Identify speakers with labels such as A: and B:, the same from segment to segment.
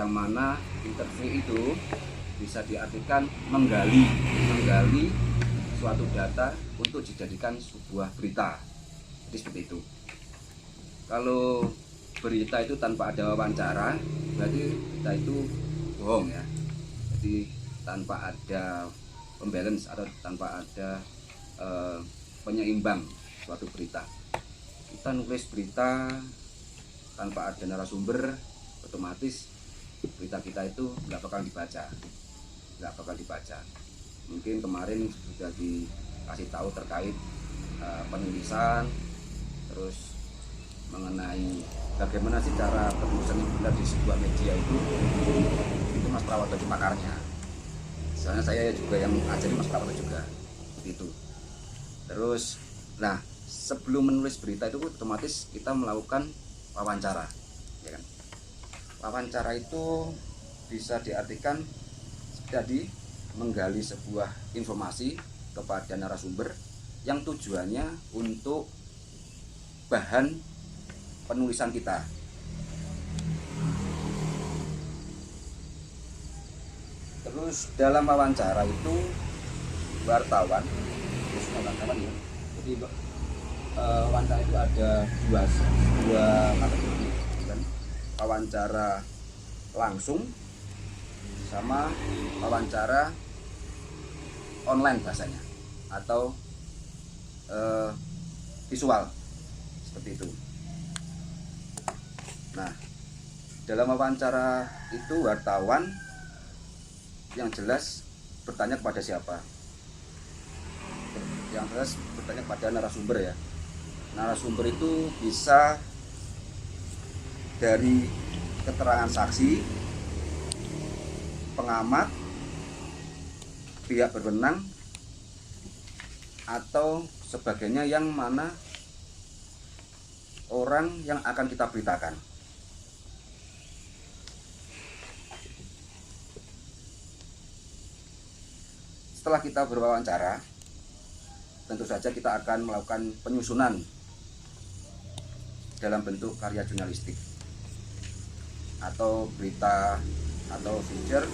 A: yang mana interview itu bisa diartikan menggali suatu data untuk dijadikan sebuah berita. Jadi seperti itu. Kalau berita itu tanpa ada wawancara, berarti berita itu bohong ya. Jadi tanpa ada pembalance atau tanpa ada penyeimbang suatu berita. Kita nulis berita tanpa ada narasumber, otomatis berita kita itu nggak bakal dibaca. Mungkin kemarin sudah dikasih tahu terkait penulisan, terus mengenai bagaimana sih cara penulisan yang benar di sebuah media itu Mas Prawoto itu pakarnya. Soalnya saya juga yang ajari Mas Prawoto juga itu. Terus, nah sebelum menulis berita itu otomatis kita melakukan wawancara, ya kan? Wawancara itu bisa diartikan jadi menggali sebuah informasi kepada narasumber yang tujuannya untuk bahan penulisan kita. Terus dalam wawancara itu wartawan ya. Jadi wawancara itu ada dua kategori, kan? Wawancara langsung sama wawancara online bahasanya, atau visual seperti itu. Nah, dalam wawancara itu wartawan yang jelas bertanya kepada siapa? Yang jelas bertanya kepada narasumber ya. Narasumber itu bisa dari keterangan saksi, pengamat, pihak berwenang, atau sebagainya yang mana orang yang akan kita beritakan. Setelah kita berwawancara, tentu saja kita akan melakukan penyusunan dalam bentuk karya jurnalistik atau berita atau feature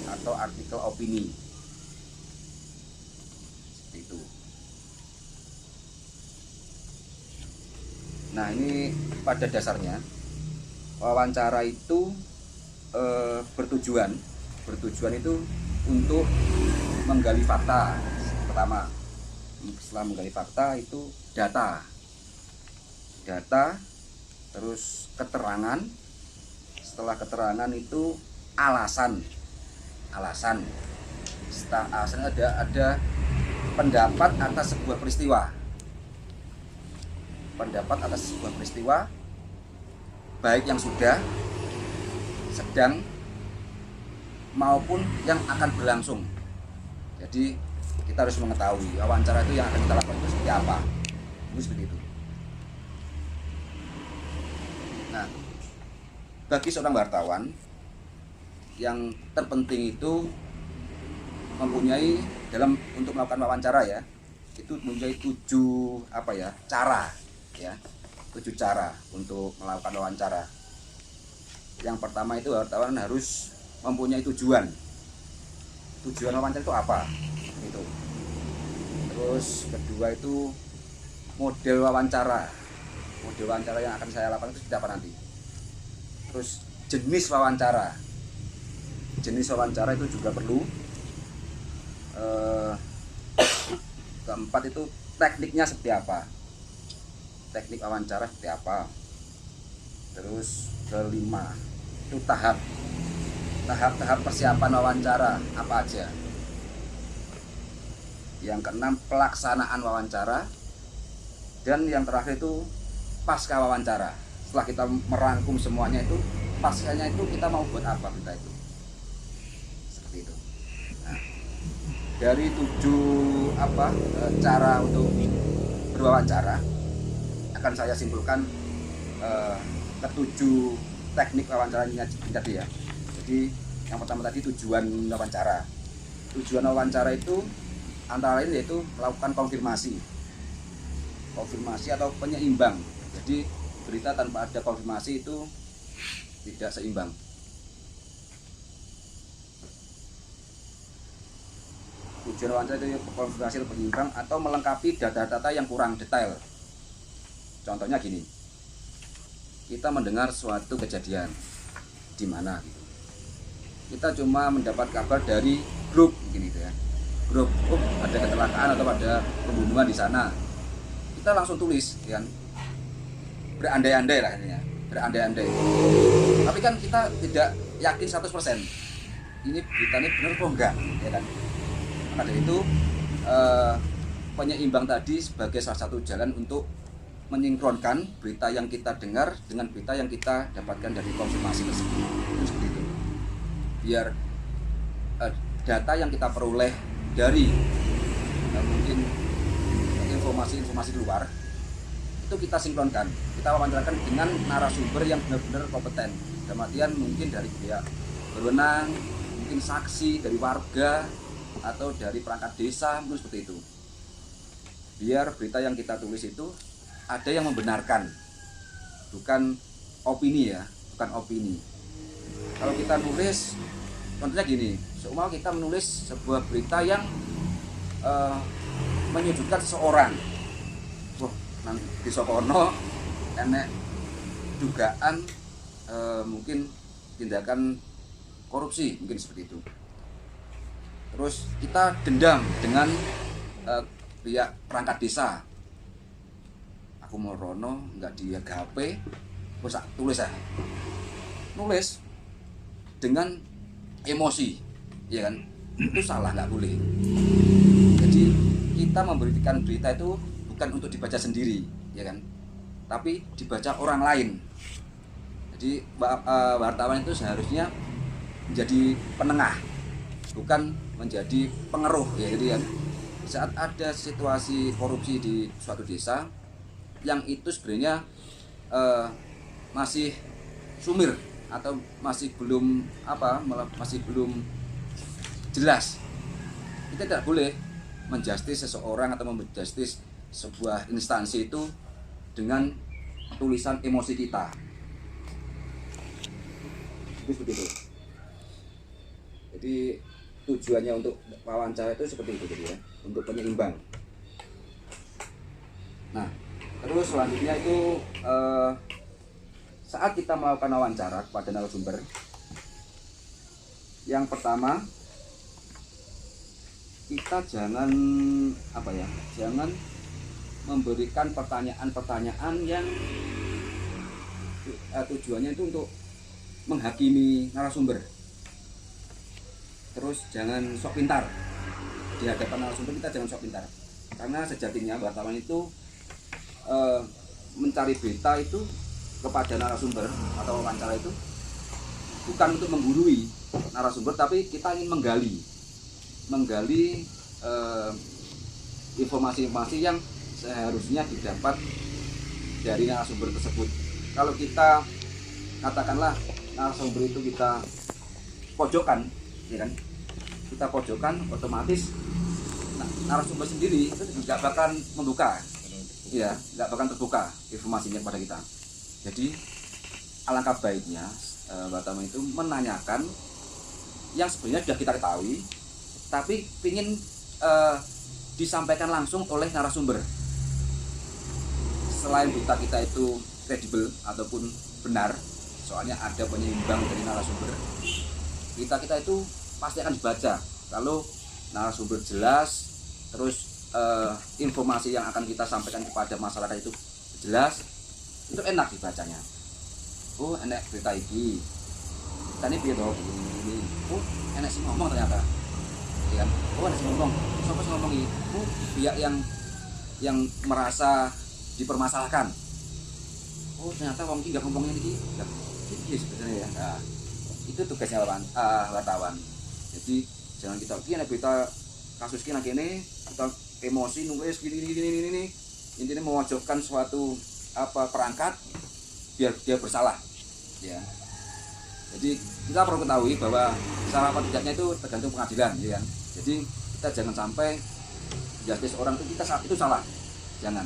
A: atau artikel opini seperti itu. Nah, ini pada dasarnya wawancara itu bertujuan itu untuk menggali fakta. Pertama, setelah menggali fakta itu data, terus keterangan. Setelah keterangan itu alasan. Setelah alasan ada pendapat atas sebuah peristiwa, baik yang sudah, sedang, maupun yang akan berlangsung. Jadi kita harus mengetahui wawancara itu yang akan kita lakukan itu seperti apa. Itu seperti itu. Nah, bagi seorang wartawan yang terpenting itu mempunyai untuk melakukan wawancara ya, itu mempunyai 7 cara untuk melakukan wawancara. Yang pertama itu wartawan harus mempunyai tujuan wawancara itu apa itu. Terus kedua itu model wawancara yang akan saya lakukan itu seperti apa nanti. Terus jenis wawancara itu juga perlu. Keempat itu tekniknya seperti apa, teknik wawancara seperti apa. Terus kelima itu tahap persiapan wawancara apa aja. Yang keenam pelaksanaan wawancara. Dan yang terakhir itu pasca wawancara. Setelah kita merangkum semuanya itu, paskanya itu kita mau buat apa kita itu. Seperti itu. Nah, dari 7 cara untuk berwawancara akan saya simpulkan ke-7 teknik wawancara ini tadi ya. Jadi yang pertama tadi tujuan wawancara. Tujuan wawancara itu antara lain yaitu melakukan konfirmasi atau penyeimbang. Jadi berita tanpa ada konfirmasi itu tidak seimbang. Tujuan wawancara itu konfirmasi atau penyimbang atau melengkapi data-data yang kurang detail. Contohnya gini, kita mendengar suatu kejadian di mana gitu. Kita cuma mendapat kabar dari grup mungkin gitu ya. Grup, ada kecelakaan atau ada pembunuhan di sana. Kita langsung tulis kan. Berandai-andai lah intinya, berandai-andai. Tapi kan kita tidak yakin 100%. Ini berita ini benar kok enggak, ya kan? Maka dari itu penyeimbang tadi sebagai salah satu jalan untuk menyinkronkan berita yang kita dengar dengan berita yang kita dapatkan dari konfirmasi tersebut. Itu seperti itu. Biar data yang kita peroleh dari mungkin informasi luar itu kita sinkronkan, kita wawancarakan dengan narasumber yang benar-benar kompeten. Dalam artian mungkin dari pihak berwenang, mungkin saksi dari warga atau dari perangkat desa, mungkin seperti itu. Biar berita yang kita tulis itu ada yang membenarkan, bukan opini ya, bukan opini. Kalau kita nulis, contohnya gini, seumpama kita menulis sebuah berita yang menyudutkan seseorang, wah nanti di Sokono enek dugaan mungkin tindakan korupsi, mungkin seperti itu. Terus kita dendam dengan pihak perangkat desa, aku mau rono nggak diagape, terus tulis ya, nulis dengan emosi, ya kan, itu salah, nggak boleh. Jadi kita memberikan berita itu bukan untuk dibaca sendiri, ya kan, tapi dibaca orang lain. Jadi wartawan itu seharusnya menjadi penengah, bukan menjadi pengeruh, ya. Jadi kan saat ada situasi korupsi di suatu desa yang itu sebenarnya masih sumir atau masih belum jelas, kita tidak boleh menjustis seseorang atau menjustis sebuah instansi itu dengan tulisan emosi kita. Itu seperti itu. Jadi tujuannya untuk wawancara itu seperti itu, jadi ya, untuk penyeimbang. Nah, terus selanjutnya itu saat kita melakukan wawancara kepada narasumber, yang pertama kita jangan jangan memberikan pertanyaan-pertanyaan yang tujuannya itu untuk menghakimi narasumber. Terus jangan sok pintar di hadapan narasumber, kita jangan sok pintar, karena sejatinya wartawan itu mencari berita itu kepada narasumber atau wawancara itu bukan untuk menggurui narasumber, tapi kita ingin menggali informasi-informasi yang seharusnya didapat dari narasumber tersebut. Kalau kita katakanlah narasumber itu kita pojokkan, ya kan, kita pojokkan, otomatis narasumber sendiri itu nggak bakal membuka, ya, nggak bakal terbuka informasinya kepada kita. Jadi alangkah baiknya wartawan itu menanyakan yang sebenarnya sudah kita ketahui, tapi ingin disampaikan langsung oleh narasumber. Selain berita kita itu kredibel ataupun benar, soalnya ada penyeimbang dari narasumber, kita itu pasti akan dibaca. Kalau narasumber jelas, terus informasi yang akan kita sampaikan kepada masyarakat itu jelas, itu enak dibacanya. Oh, enak berita ini. Tadi piye to ini. Oh, enak sih ngomong ternyata. Ya kan? Oh, enak sih ngomong. Siapa sih ngomong ini? Oh, pihak yang merasa dipermasalahkan. Oh, ternyata wong iki enggak ngomongnya iki. Iki sebenarnya ya. Nah, itu tugasnya wartawan. Jadi jangan kita enak berita kasus kene kita emosi nulis gini. Intinya memojokkan suatu perangkat biar dia bersalah, ya. Jadi kita perlu ketahui bahwa salah atau tidaknya itu tergantung pengadilan, ya kan. Jadi kita jangan sampai justice orang itu kita saat itu salah, jangan.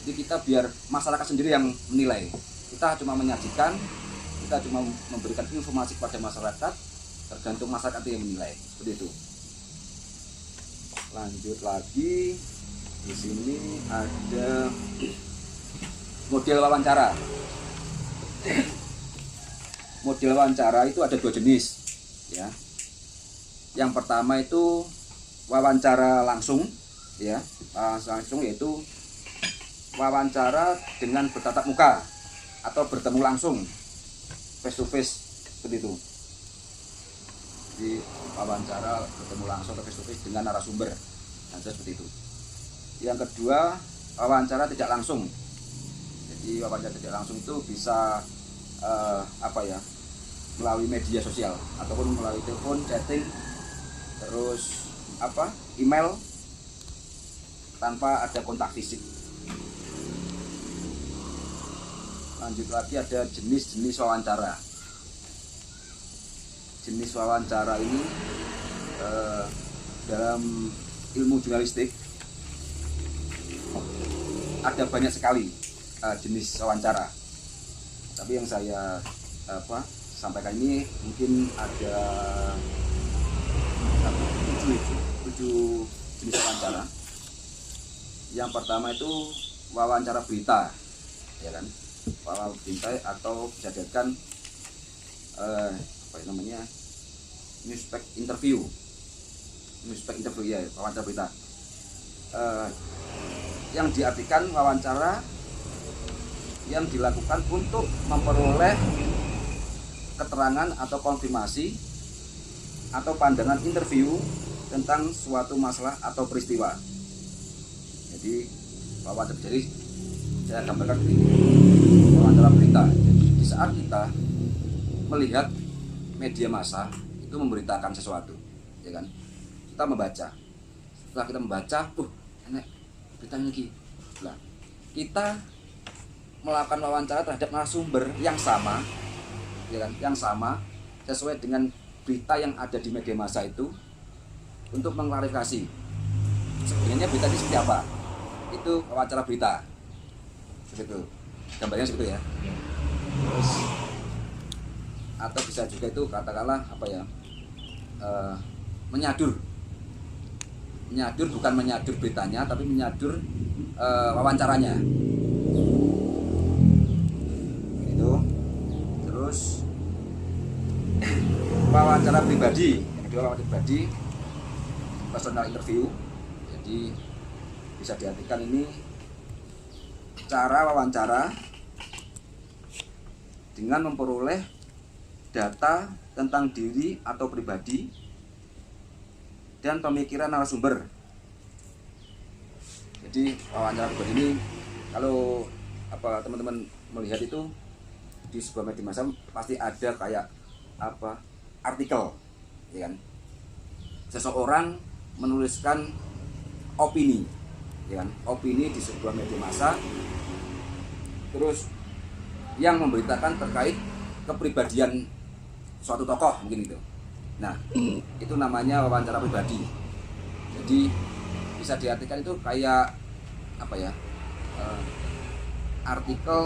A: Jadi kita biar masyarakat sendiri yang menilai. Kita cuma menyajikan, kita cuma memberikan informasi kepada masyarakat, tergantung masyarakat yang menilai, seperti itu. Lanjut lagi, di sini ada model wawancara. Model wawancara itu ada 2 jenis, ya. Yang pertama itu wawancara langsung, ya, langsung yaitu wawancara dengan bertatap muka atau bertemu langsung, face to face, seperti itu. Jadi wawancara bertemu langsung atau face to face dengan narasumber, seperti itu. Yang kedua, wawancara tidak langsung. Jadi wawancara tidak langsung itu bisa melalui media sosial ataupun melalui telepon, chatting, terus email tanpa ada kontak fisik. Lanjut lagi, ada jenis-jenis wawancara. Jenis wawancara ini dalam ilmu jurnalistik ada banyak sekali jenis wawancara. Tapi yang saya sampaikan ini mungkin ada 7 jenis wawancara. Yang pertama itu wawancara berita, ya kan? Wawancara berita atau bisa dikatakan newspack interview ya, wawancara berita. Yang diartikan wawancara yang dilakukan untuk memperoleh keterangan atau konfirmasi atau pandangan interview tentang suatu masalah atau peristiwa. Jadi wawancara, jadi saya gambarkan ini wawancara berita. Jadi di saat kita melihat media massa itu memberitakan sesuatu, ya kan? Kita membaca. Setelah kita membaca, enak beritanya lagi. Nah, kita melakukan wawancara terhadap narasumber yang sama, ya kan? Yang sama sesuai dengan berita yang ada di media massa itu untuk mengklarifikasi sebenarnya berita ini seperti apa. Itu wawancara berita. Begitu. Gambarnya seperti itu ya. Terus atau bisa juga itu katakanlah menyadur bukan menyadur beritanya tapi menyadur wawancaranya itu. Terus wawancara pribadi, yang kedua wawancara pribadi, personal interview. Jadi bisa diartikan ini cara wawancara dengan memperoleh data tentang diri atau pribadi dan pemikiran narasumber. Jadi wawancara pribadi ini kalau teman-teman melihat itu di sebuah media massa pasti ada kayak artikel, ya kan? Seseorang menuliskan opini, ya kan? Opini di sebuah media massa, terus yang memberitakan terkait kepribadian suatu tokoh mungkin itu. Nah, itu namanya wawancara pribadi. Jadi bisa diartikan itu kayak artikel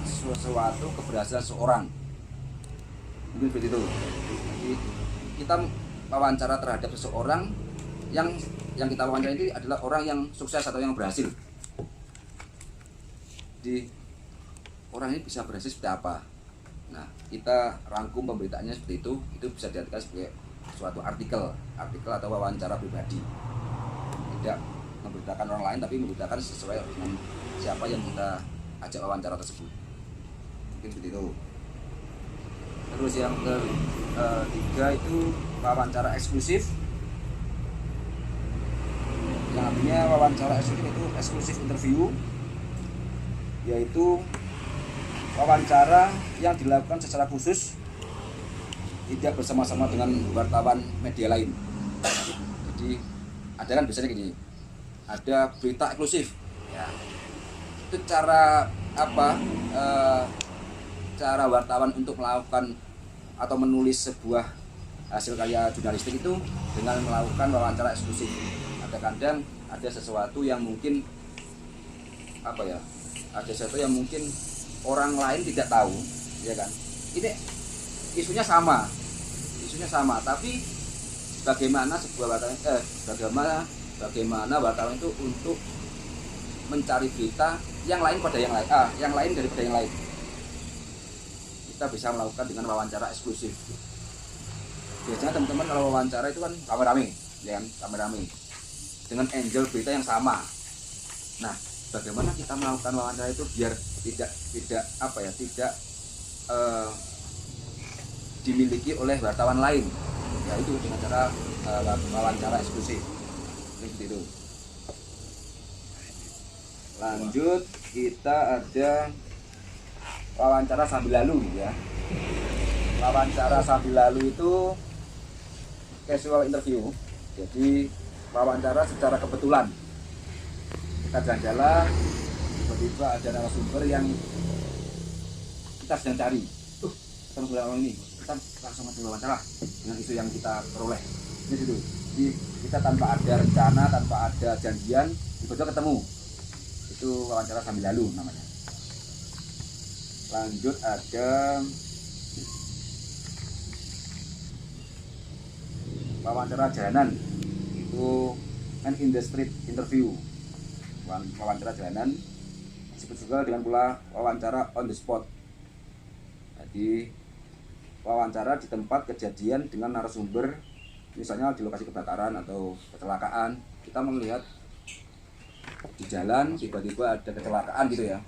A: sesuatu keberhasilan seorang, mungkin seperti itu. Jadi kita wawancara terhadap seseorang yang kita wawancara ini adalah orang yang sukses atau yang berhasil. Jadi orang ini bisa berhasil seperti apa. Nah, kita rangkum pemberitaannya seperti itu bisa diartikan sebagai suatu artikel atau wawancara pribadi. Tidak memberitakan orang lain tapi memberitakan sesuai dengan siapa yang kita ajak wawancara tersebut. Mungkin seperti itu. Terus yang ketiga itu wawancara eksklusif. Yang artinya wawancara eksklusif itu eksklusif interview, yaitu wawancara yang dilakukan secara khusus, tidak bersama-sama dengan wartawan media lain. Jadi ada kan biasanya gini, ada berita eksklusif, ya. Itu cara cara wartawan untuk melakukan atau menulis sebuah hasil karya jurnalistik itu dengan melakukan wawancara eksklusif. Kadang ada sesuatu yang mungkin ada sesuatu yang mungkin orang lain tidak tahu, ya kan? Ini isunya sama, tapi bagaimana sebuah wartawan bagaimana wartawan itu untuk mencari berita yang lain pada yang lain daripada yang lain. Kita bisa melakukan dengan wawancara eksklusif. Biasanya teman-teman kalau wawancara itu kan rame-rame, ya kan, rame-rame dengan angle berita yang sama. Nah, bagaimana kita melakukan wawancara itu biar tidak dimiliki oleh wartawan lain, yaitu dengan cara wawancara eksklusif. Seperti itu. Lanjut, kita ada wawancara sambil lalu ya. Wawancara sambil lalu itu casual interview. Jadi wawancara secara kebetulan. Kita jalan-jalan, tiba-tiba ada narasumber yang kita sedang cari. Ketemu orang ini, kita langsung masuk wawancara dengan isu yang kita peroleh. Ini situ. Jadi kita tanpa ada rencana, tanpa ada janjian, tiba-tiba ketemu. Itu wawancara sambil lalu namanya. Lanjut ada wawancara jalanan, itu man in the street interview. Wawancara jalanan disebut juga dengan pula wawancara on the spot. Jadi wawancara di tempat kejadian dengan narasumber, misalnya di lokasi kebakaran atau kecelakaan. Kita melihat di jalan tiba-tiba ada kecelakaan gitu ya,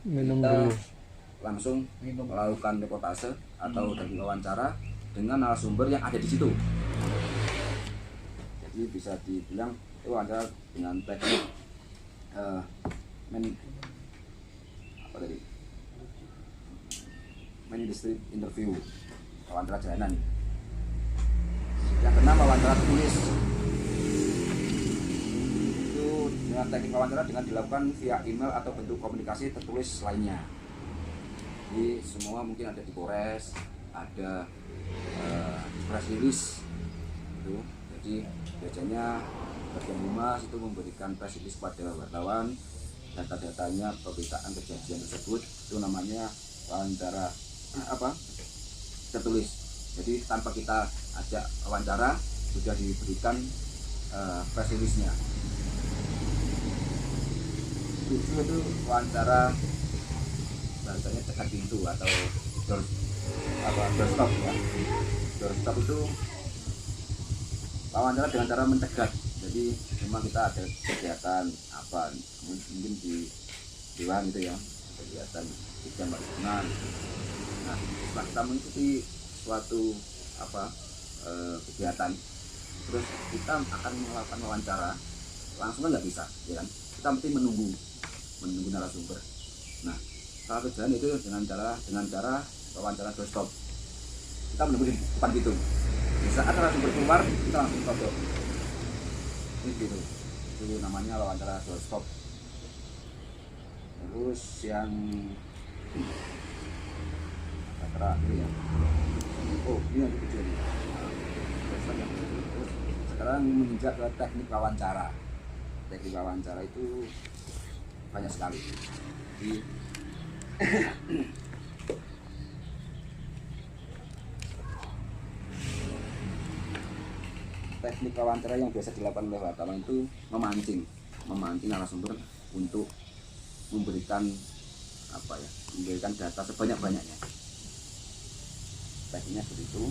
A: kita langsung melakukan reportase atau dari wawancara dengan narasumber yang ada di situ. Jadi bisa dibilang itu wawancara dengan teknik main industri interview, wawancara jalanan. Yang keenam wawancara tertulis. Itu dengan teknik wawancara dengan dilakukan via email atau bentuk komunikasi tertulis lainnya. Jadi semua mungkin ada di Polres, ada press release itu. Jadi biasanya bagian humas itu memberikan press release pada wartawan, data-datanya, pemberitaan kejadian tersebut, itu namanya wawancara tertulis. Jadi tanpa kita ajak wawancara sudah diberikan press release-nya. Itu wawancara bahasanya cekat pintu atau doorstop ya. Doorstop itu wawancara dengan cara mencegat. Jadi memang kita ada kegiatan apa, mungkin di dewan gitu ya, kegiatan jam bangunan. Nah, setelah kita mengikuti suatu kegiatan, terus kita akan melakukan wawancara langsung kan nggak bisa, ya kan? Kita mesti menunggu narasumber. Nah, salah satu jalan itu dengan cara wawancara doorstop. Kita menunggu di depan pintu. Di saat narasumber keluar, kita langsung tutup. Ini gitu. Itu namanya wawancara doorstop. Terus yang terakhir ya. Oh, ini yang kecil. Terus sekarang menginjak ke teknik wawancara. Teknik wawancara itu banyak sekali. Jadi teknik wawancara yang biasa dilakukan oleh wartawan itu memancing narasumber untuk memberikan data sebanyak-banyaknya. Tekniknya seperti itu.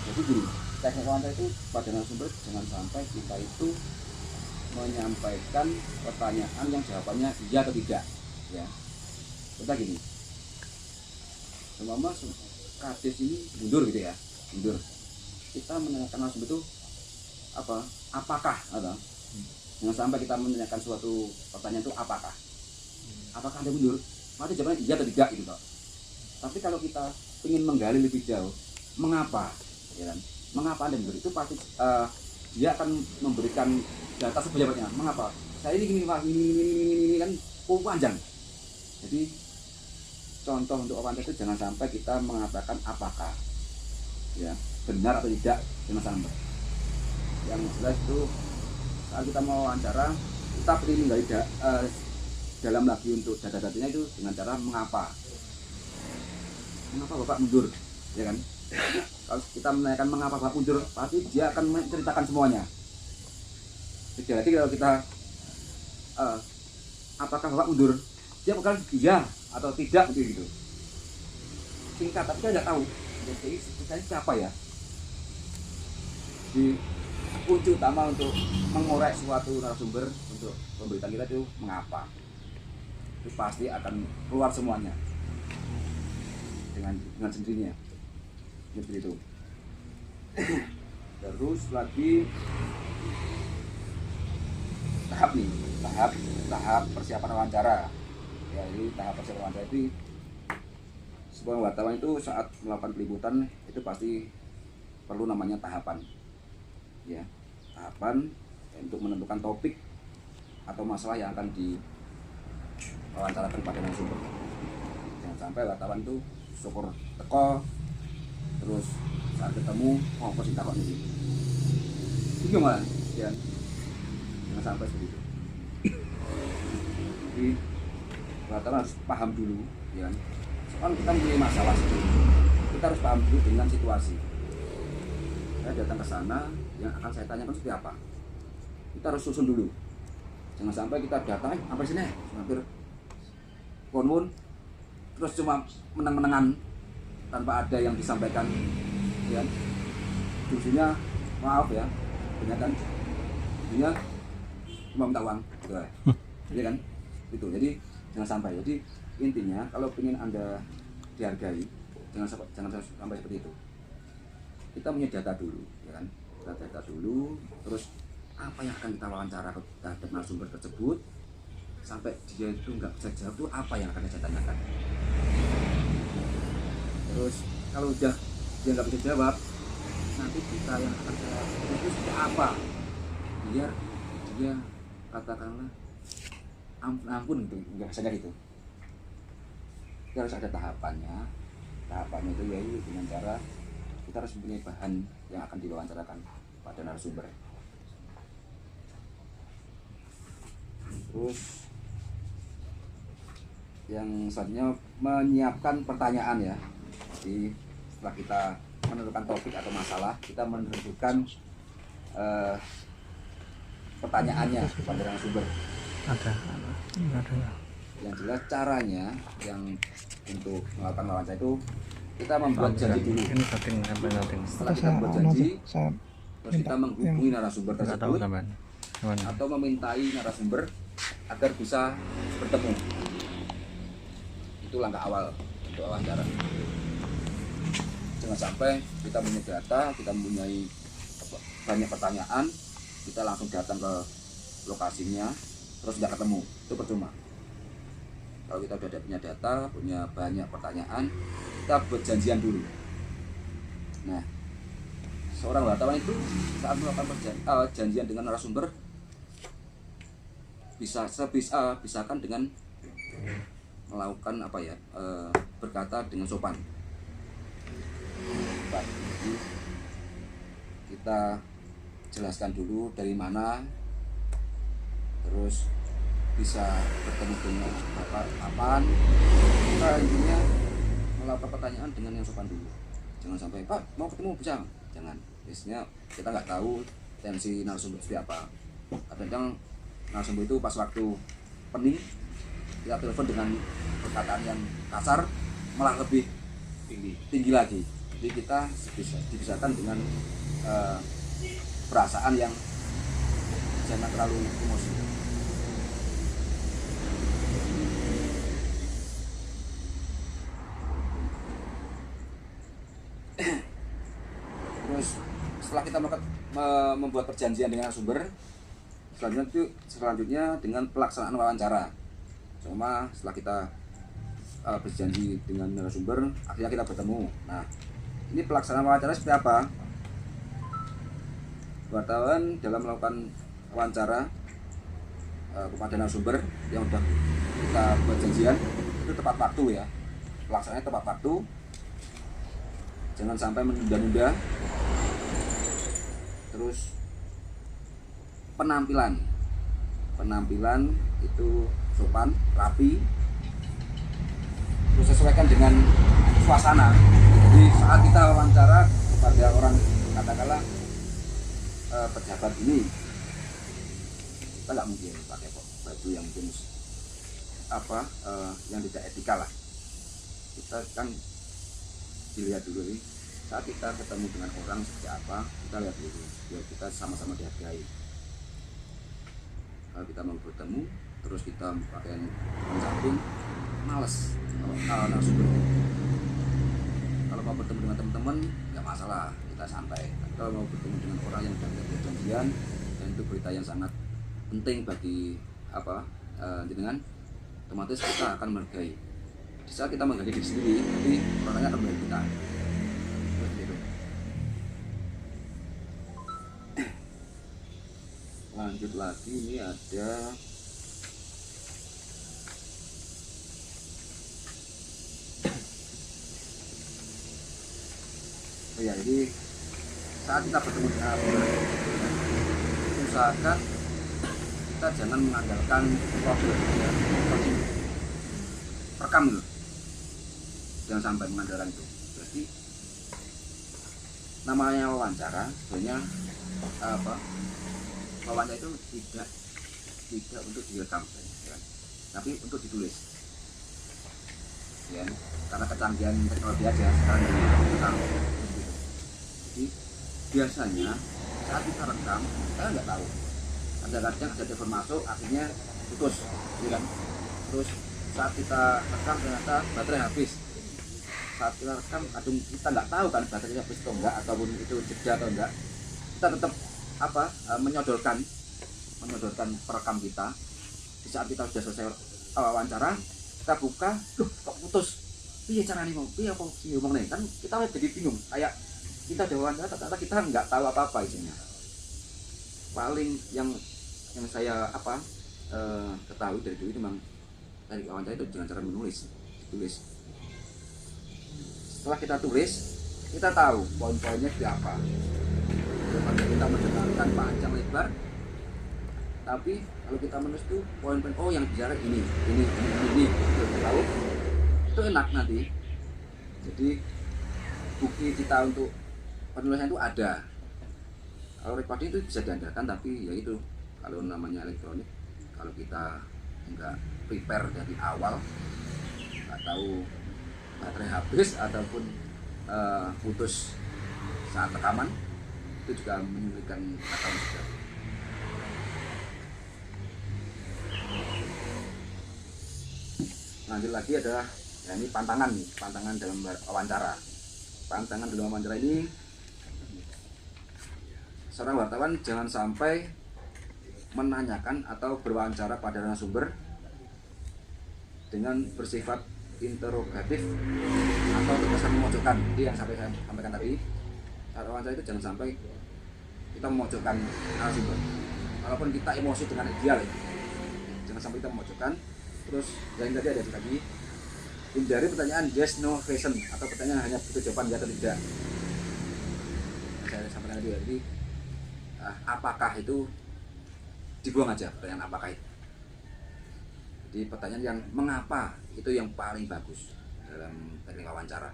A: Jadi gini, teknik wawancara itu pada narasumber jangan sampai kita itu menyampaikan pertanyaan yang jawabannya iya atau tidak, ya. Kita gini, seumpama kades ini mundur gitu ya, mundur. Kita menanyakan langsung itu apakah atau jangan sampai kita menanyakan suatu pertanyaan itu apakah Anda mundur, maka jawabannya iya atau tidak gitu toh. Tapi kalau kita ingin menggali lebih jauh, mengapa, ya kan? Mengapa Anda mundur, itu pasti dia akan memberikan data sebanyak-banyaknya. Mengapa? Saya ini gini kan panjang. Jadi contoh untuk wawancara itu jangan sampai kita mengatakan apakah, ya, benar atau tidak, jangan sampai. Yang jelas itu saat kita mau wawancara, kita perlu menggali dalam lagi untuk data-datanya itu dengan cara mengapa Bapak mundur, ya kan? Kalau kita menanyakan mengapa Bapak mundur, pasti dia akan menceritakan semuanya. Jadi kalau kita apakah Bapak mundur, dia bakal iya atau tidak gitu. Singkat, tapi dia nggak tahu. Jadi kita siapa ya? Di kunci utama untuk mengorek suatu narasumber untuk pemberitaan kita itu mengapa, itu pasti akan keluar semuanya dengan sendirinya seperti itu. Terus lagi tahap persiapan wawancara ya. Ini tahap persiapan wawancara itu sebuah wartawan itu saat melakukan peliputan itu pasti perlu namanya tahapan ya, tahapan untuk menentukan topik atau masalah yang akan diwawancarakan pada narasumber. Jangan sampai wartawan itu syukur teko terus saat ketemu mau apa sih takut ini gimana ya, jangan sampai seperti itu. Jadi wartawan harus paham dulu ya, soalnya kita mempunyai masalah sebelumnya, kita harus paham dulu dengan situasi. Saya datang ke sana, yang akan saya tanyakan seperti apa, kita harus susun dulu. Jangan sampai kita datang apa sini hampir konmun terus cuma menang-menangan tanpa ada yang disampaikan ya. Fungsinya maaf ya, banyak kan intinya cuma minta uang gitu ya kan itu. Jadi jangan sampai, jadi intinya kalau ingin Anda dihargai jangan sampai seperti itu. Kita punya data dulu ya kan, kita data dulu, terus apa yang akan kita wawancara terhadap narasumber tersebut sampai dia itu nggak bisa jawab, itu apa yang akan saya tanyakan. Terus kalau udah dia nggak bisa jawab, nanti kita yang akan saya itu seperti apa biar dia katakanlah ampun gitu, nggak bisa gitu. Kita harus ada tahapannya itu yaitu dengan cara kita harus mempunyai bahan yang akan diwawancarakan pada narasumber. Terus yang selanjutnya menyiapkan pertanyaan ya. Jadi setelah kita menentukan topik atau masalah, kita menentukan pertanyaannya kepada narasumber. Ada. Yang jelas caranya yang untuk melakukan wawancara itu kita membuat janji dulu. Setelah kita membuat janji, terus kita menghubungi narasumber tersebut atau memintai narasumber agar bisa bertemu. Itu langkah awal untuk wawancara. Jangan sampai kita punya data, kita mempunyai banyak pertanyaan, kita langsung datang ke lokasinya terus tidak ketemu, itu percuma. Kalau kita sudah punya data, punya banyak pertanyaan, kita buat janjian dulu. Nah, seorang wartawan itu saat melakukan janjian dengan narasumber bisakan dengan melakukan berkata dengan sopan. Jadi kita jelaskan dulu dari mana, terus bisa bertemu dengan kapan. Kita intinya melakukan pertanyaan dengan yang sopan dulu. Jangan sampai Pak mau ketemu bisa, jangan. Biasanya kita nggak tahu tensi narasumber seperti apa. Kadang narasumber itu pas waktu pening kita telepon dengan perkataan yang kasar malah lebih tinggi lagi. Jadi kita dipisahkan dengan perasaan yang jangan terlalu emosi. Terus setelah kita membuat perjanjian dengan narasumber, selanjutnya dengan pelaksanaan wawancara. Cuma setelah kita berjanji dengan narasumber, akhirnya kita bertemu. Nah, ini pelaksanaan wawancara seperti apa? Wartawan dalam melakukan wawancara kepada narasumber yang sudah kita buat janjian itu tepat waktu ya. Pelaksanaannya tepat waktu. Jangan sampai menunda-nunda. Terus penampilan itu sopan, rapi, terus sesuaikan dengan suasana. Jadi saat kita wawancara kepada orang katakanlah pejabat ini, kita nggak mungkin pakai baju yang mungkin yang tidak etika lah. Kita kan dilihat dulu nih, saat kita ketemu dengan orang seperti apa, kita lihat dulu biar kita sama-sama dihargai. Kalau kita mau bertemu terus kita pakai samping, males kalau narasumber. Kalau mau bertemu dengan teman-teman nggak masalah, kita santai. Kalau mau bertemu dengan orang yang sudah ada janjian dan itu berita yang sangat penting bagi jenengan, otomatis kita akan menghargai. Di saat kita menghargai diri sendiri, nanti orangnya akan menghargai kita. Lanjut lagi, ini ada jadi saat kita bertemu dengan orang, usahakan kita jangan mengandalkan rekam dulu, jangan sampai mengandalkan itu. Berarti namanya wawancara sebenarnya wawancara itu tidak untuk direkam, ya, tapi untuk ditulis, ya, karena kecanggihan teknologi aja sekarang direkam. Jadi biasanya saat kita rekam kita nggak tahu, kadang-kadang ada telepon masuk akhirnya putus, ya kan? Terus saat kita rekam ternyata baterai habis. Saat kita rekam kadang kita nggak tahu kan baterainya habis atau enggak, ataupun itu jeda atau enggak, kita tetap menyodorkan perekam kita. Di saat kita sudah selesai wawancara, kita buka, kok putus, iya caranya mau, iya apa sih ngomong nih, kan kita jadi bingung, kayak kita udah wawancara ternyata kita nggak tahu apa-apa isinya. Paling yang saya ketahui dari dulu memang dari wawancara itu dengan cara menulis, ditulis. Setelah kita tulis, kita tahu poin-poinnya seperti apa. Daripada kita mendengarkan panjang lebar, tapi kalau kita menulis itu poin-poin, yang bicara ini, tahu, itu enak nanti. Jadi bukti kita untuk penulisan itu ada. Kalau recording itu bisa diandalkan, tapi ya itu kalau namanya elektronik, kalau kita enggak prepare dari awal, nggak tahu baterai habis ataupun putus saat rekaman, itu juga menyulitkan rekaman juga. Lanjut lagi adalah ini pantangan dalam wawancara. Pantangan dalam wawancara ini, seorang wartawan jangan sampai menanyakan atau berwawancara pada narasumber dengan bersifat interrogatif atau terkesan memojokkan. Jadi yang sampai saya sampaikan tadi, saat wawancara itu jangan sampai kita memojokkan narasumber. Walaupun kita emosi dengan ideal, jangan sampai kita memojokkan. Terus yang tadi ada lagi, hindari pertanyaan yes no question atau pertanyaan hanya butuh jawaban ya atau tidak. Saya sampaikan tadi, jadi apakah itu dibuang aja, pertanyaan apakah itu. Jadi pertanyaan yang mengapa itu yang paling bagus dalam teknik wawancara.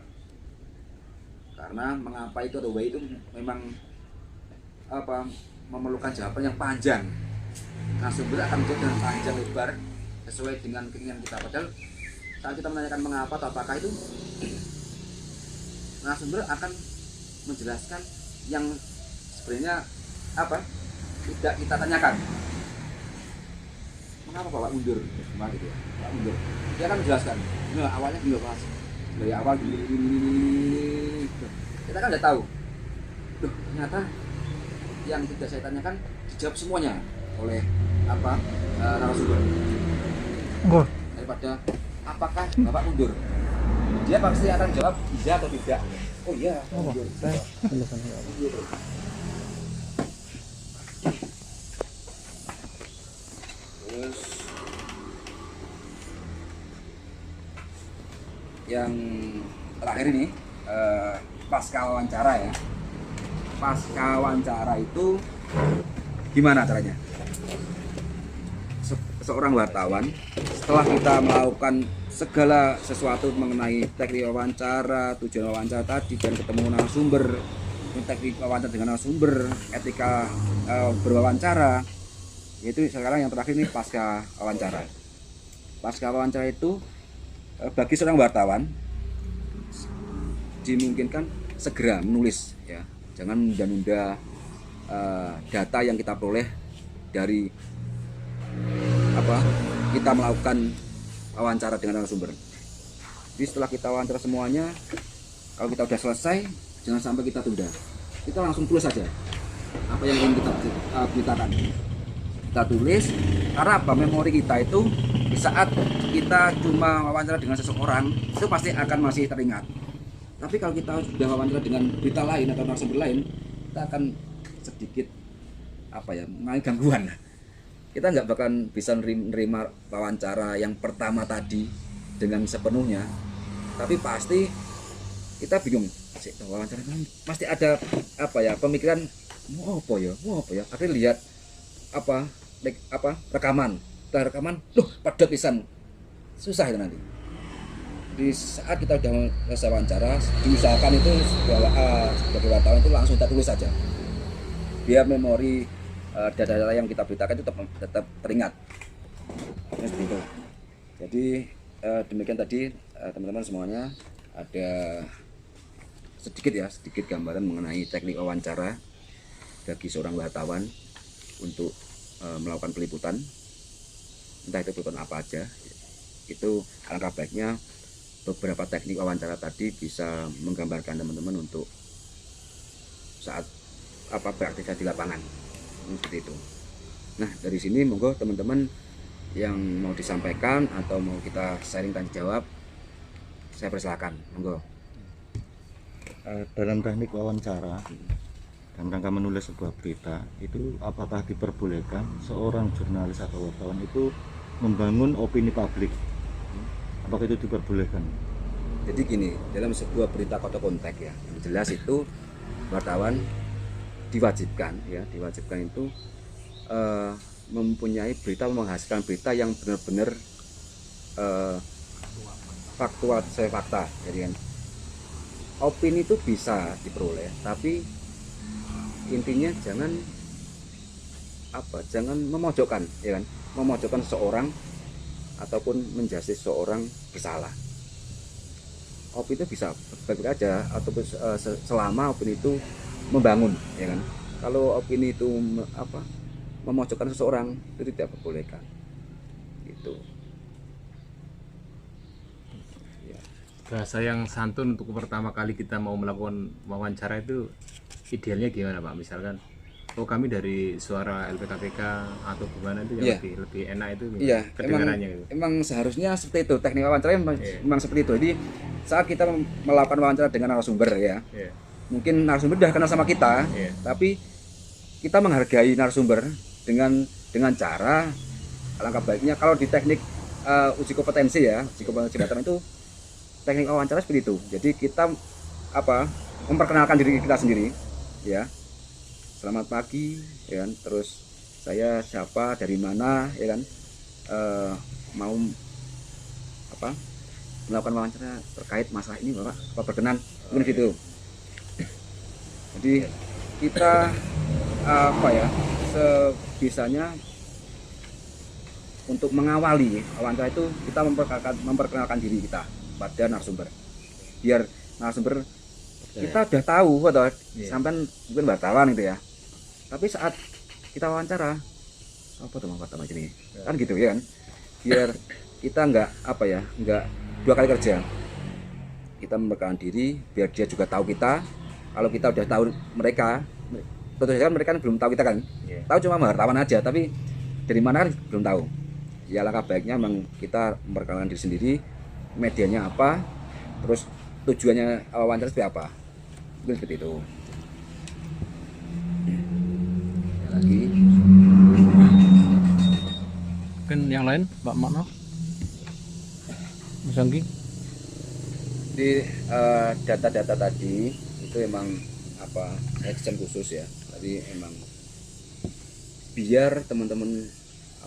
A: Karena mengapa itu atau why itu memang memerlukan jawaban yang panjang. Narasumber akan menjawab dengan panjang lebar sesuai dengan keinginan kita. Padahal saat kita menanyakan mengapa atau apakah itu, narasumber akan menjelaskan yang sebenarnya tidak kita tanyakan. Mengapa Bapak mundur? Gitu ya. Bapak mundur. Dia akan menjelaskan. Nah, awalnya gini Mas. Dari awal gini. Kita kan udah tahu. Ternyata yang tidak saya tanyakan dijawab semuanya oleh narasumber. Daripada apakah Bapak mundur? Dia pasti akan jawab iya atau tidak. Oh iya, mundur. Terus yang terakhir ini pasca wawancara ya. Pasca wawancara itu gimana caranya? Seorang wartawan setelah kita melakukan segala sesuatu mengenai teknik wawancara, tujuan wawancara tadi, dan ketemu narasumber, teknik wawancara dengan narasumber, etika berwawancara. Yaitu sekarang yang terakhir ini pasca wawancara. Pasca wawancara itu bagi seorang wartawan dimungkinkan segera menulis, ya, jangan menunda-nunda data yang kita peroleh dari kita melakukan wawancara dengan narasumber. Jadi setelah kita wawancara semuanya, kalau kita sudah selesai, jangan sampai kita tunda. Kita langsung tulis saja apa yang ingin kita beritakan. Kita tulis, karena apa? Memori kita itu di saat kita cuma wawancara dengan seseorang itu pasti akan masih teringat. Tapi kalau kita sudah wawancara dengan berita lain atau narasumber lain, kita akan sedikit mengalami gangguan. Kita nggak bakal bisa menerima wawancara yang pertama tadi dengan sepenuhnya. Tapi pasti kita bingung. Wawancara kan pasti ada pemikiran mau apa ya. Akhirnya lihat rekaman. Setelah rekaman, padat pisan. Susah itu nanti. Di saat kita sudah selesai wawancara, diusahakan itu sebagai wartawan itu langsung kita tulis saja. Biar memori data-data yang kita beritakan itu tetap teringat. Seperti itu. Jadi demikian tadi teman-teman semuanya, ada sedikit gambaran mengenai teknik wawancara bagi seorang wartawan untuk melakukan peliputan, entah itu peliputan apa aja. Itu alangkah baiknya beberapa teknik wawancara tadi bisa menggambarkan teman-teman untuk saat beraktivitas di lapangan. Seperti itu. Nah, dari sini monggo teman-teman yang mau disampaikan atau mau kita sharing tanya jawab, saya persilakan, monggo.
B: Dalam teknik wawancara dalam rangka menulis sebuah berita itu, apakah diperbolehkan seorang jurnalis atau wartawan itu membangun opini publik? Apakah itu diperbolehkan?
A: Jadi gini, dalam sebuah berita kotak kontek ya, yang jelas itu wartawan diwajibkan itu mempunyai berita, menghasilkan berita yang benar-benar faktual, sesuai fakta. Jadi kan opini itu bisa diperoleh, tapi intinya jangan memojokkan, ya kan, memojokkan seseorang ataupun menjudge seseorang bersalah. Opini itu bisa baik-baik aja, ataupun selama opini itu membangun, ya kan. Kalau opini itu memojokkan seseorang, itu tidak diperbolehkan. Gitu.
C: Ya. Bahasa yang santun untuk pertama kali kita mau melakukan wawancara itu idealnya gimana, Pak? Misalkan kami dari suara LPKPK atau gimana itu yang lebih enak itu kedengarannya gitu.
A: Emang seharusnya seperti itu, teknik wawancara memang seperti itu. Jadi saat kita melakukan wawancara dengan narasumber ya, mungkin narasumber sudah kenal sama kita, tapi kita menghargai narasumber dengan cara, alangkah baiknya kalau di teknik uji kompetensi jabatan itu, teknik wawancara seperti itu. Jadi kita memperkenalkan diri kita sendiri, ya. Selamat pagi, ya kan. Terus saya siapa, dari mana, ya kan. Mau melakukan wawancara terkait masalah ini, Bapak, apa berkenan, mungkin gitu. Jadi kita sebisanya untuk mengawali wawancara itu kita memperkenalkan diri kita pada narasumber, biar narasumber kita udah tahu sampai mungkin wartawan gitu ya, tapi saat kita wawancara apa tuh pertama ini kan gitu ya kan, biar kita nggak dua kali kerja. Kita memperkenalkan diri biar dia juga tahu kita. Kalau kita udah tahu mereka, tentu saja mereka belum tahu kita kan, tahu cuma wartawan aja, tapi dari mana kan belum tahu. Ya langkah baiknya memang kita memperkenalkan diri sendiri, medianya apa, terus tujuannya wawancara seperti apa, mungkin seperti itu. Ya, lagi
D: mungkin yang lain, Pak Makno, Mas Anggi.
A: Di data-data tadi itu emang action khusus ya. Tadi emang biar teman-teman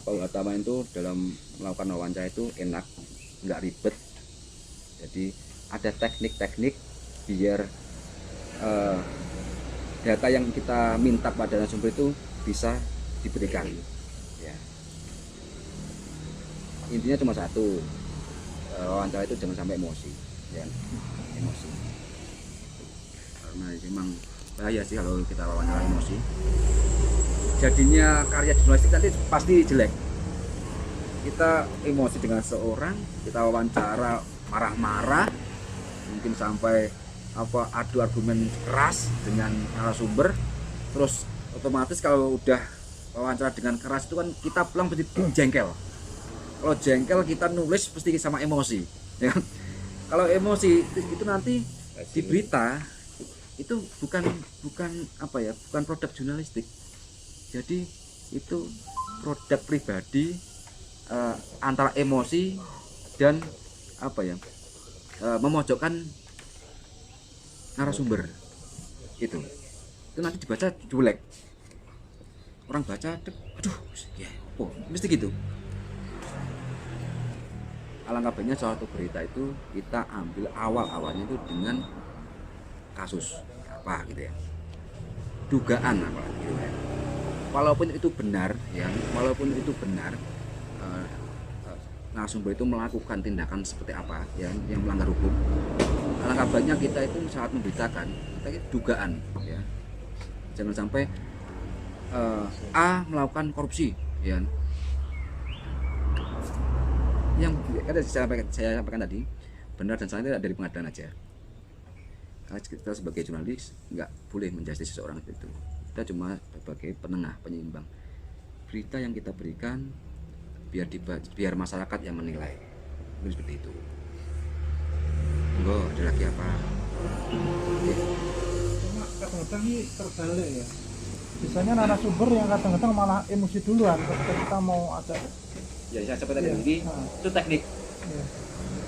A: wartawan itu dalam melakukan wawancara itu enak, nggak ribet. Jadi ada teknik-teknik biar data yang kita minta pada narasumber itu bisa diberikan. Ya. Intinya cuma satu, wawancara itu jangan sampai emosi, ya. Emosi. Karena memang bahaya sih kalau kita wawancara emosi. Jadinya karya jurnalistik nanti pasti jelek. Kita emosi dengan seorang, kita wawancara marah-marah, mungkin sampai adu argumen keras dengan narasumber, terus otomatis kalau udah wawancara dengan keras itu kan kita pulang pasti jengkel. Kalau jengkel kita nulis pasti sama emosi, ya kan? Kalau emosi itu nanti di berita itu bukan produk jurnalistik. Jadi itu produk pribadi antara emosi dan memojokkan narasumber itu nanti dibaca jelek, orang baca aduh ya mesti gitu. Alangkah baiknya suatu berita itu kita ambil awalnya itu dengan kasus apa gitu ya, dugaan apa gitu ya. Walaupun itu benar narasumber itu melakukan tindakan seperti apa yang melanggar hukum, alangkah baiknya kita itu saat memberitakan kita dugaan, ya. Jangan sampai A melakukan korupsi, ya. Yang saya sampaikan tadi benar dan salah itu dari pengadilan aja. Karena kita sebagai jurnalis nggak boleh menjustis seseorang itu. Kita cuma sebagai penengah, penyeimbang. Berita yang kita berikan biar masyarakat yang menilai. Mungkin seperti itu. Enggak, ada lagi apa? Oke.
E: Cuma kadang-kadang ini terbalik ya. Biasanya narasumber yang kadang-kadang malah emosi duluan ketika kita mau ada.
A: Ya, saya seperti tadi ini itu teknik.
E: Ya.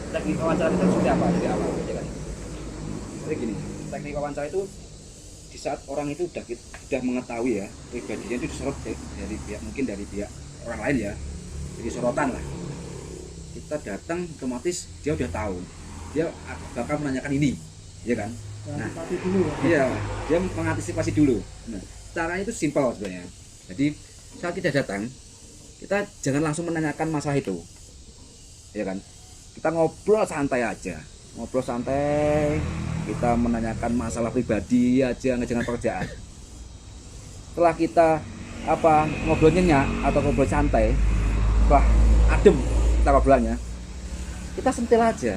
A: Teknik wawancara itu seperti apa dari awal, ya kan? Jadi gini, teknik wawancara itu di saat orang itu sudah mengetahui ya pribadinya itu disorot dari pihak orang lain ya. Jadi sorotan lah, kita datang otomatis dia udah tahu, dia bakal menanyakan ini, ya kan? Nah,
E: Dulu, ya.
A: iya, dia mengantisipasi dulu. Nah, caranya itu simpel sebenarnya. Jadi saat kita datang, kita jangan langsung menanyakan masalah itu, ya kan? Kita ngobrol santai aja, kita menanyakan masalah pribadi aja, jangan pekerjaan. Setelah kita ngobrol nyenyak atau ngobrol santai, adem kita ngobrolnya, kita sentil aja,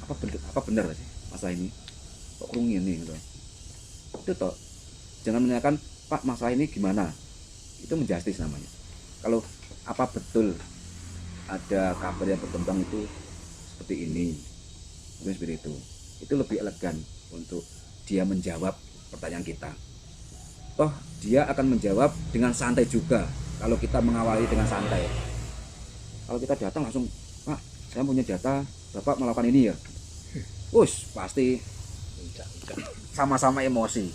A: apa benar sih masalah ini, kok kerungin nih gitu. Itu toh, jangan menanyakan Pak masalah ini gimana, itu menjustis namanya. Kalau apa betul ada kabar yang berkembang itu seperti ini, mungkin seperti itu lebih elegan untuk dia menjawab pertanyaan kita. Toh dia akan menjawab dengan santai juga. Kalau kita mengawali dengan santai, kalau kita datang langsung, Pak, saya punya data, Bapak melakukan ini ya, pasti sama-sama emosi.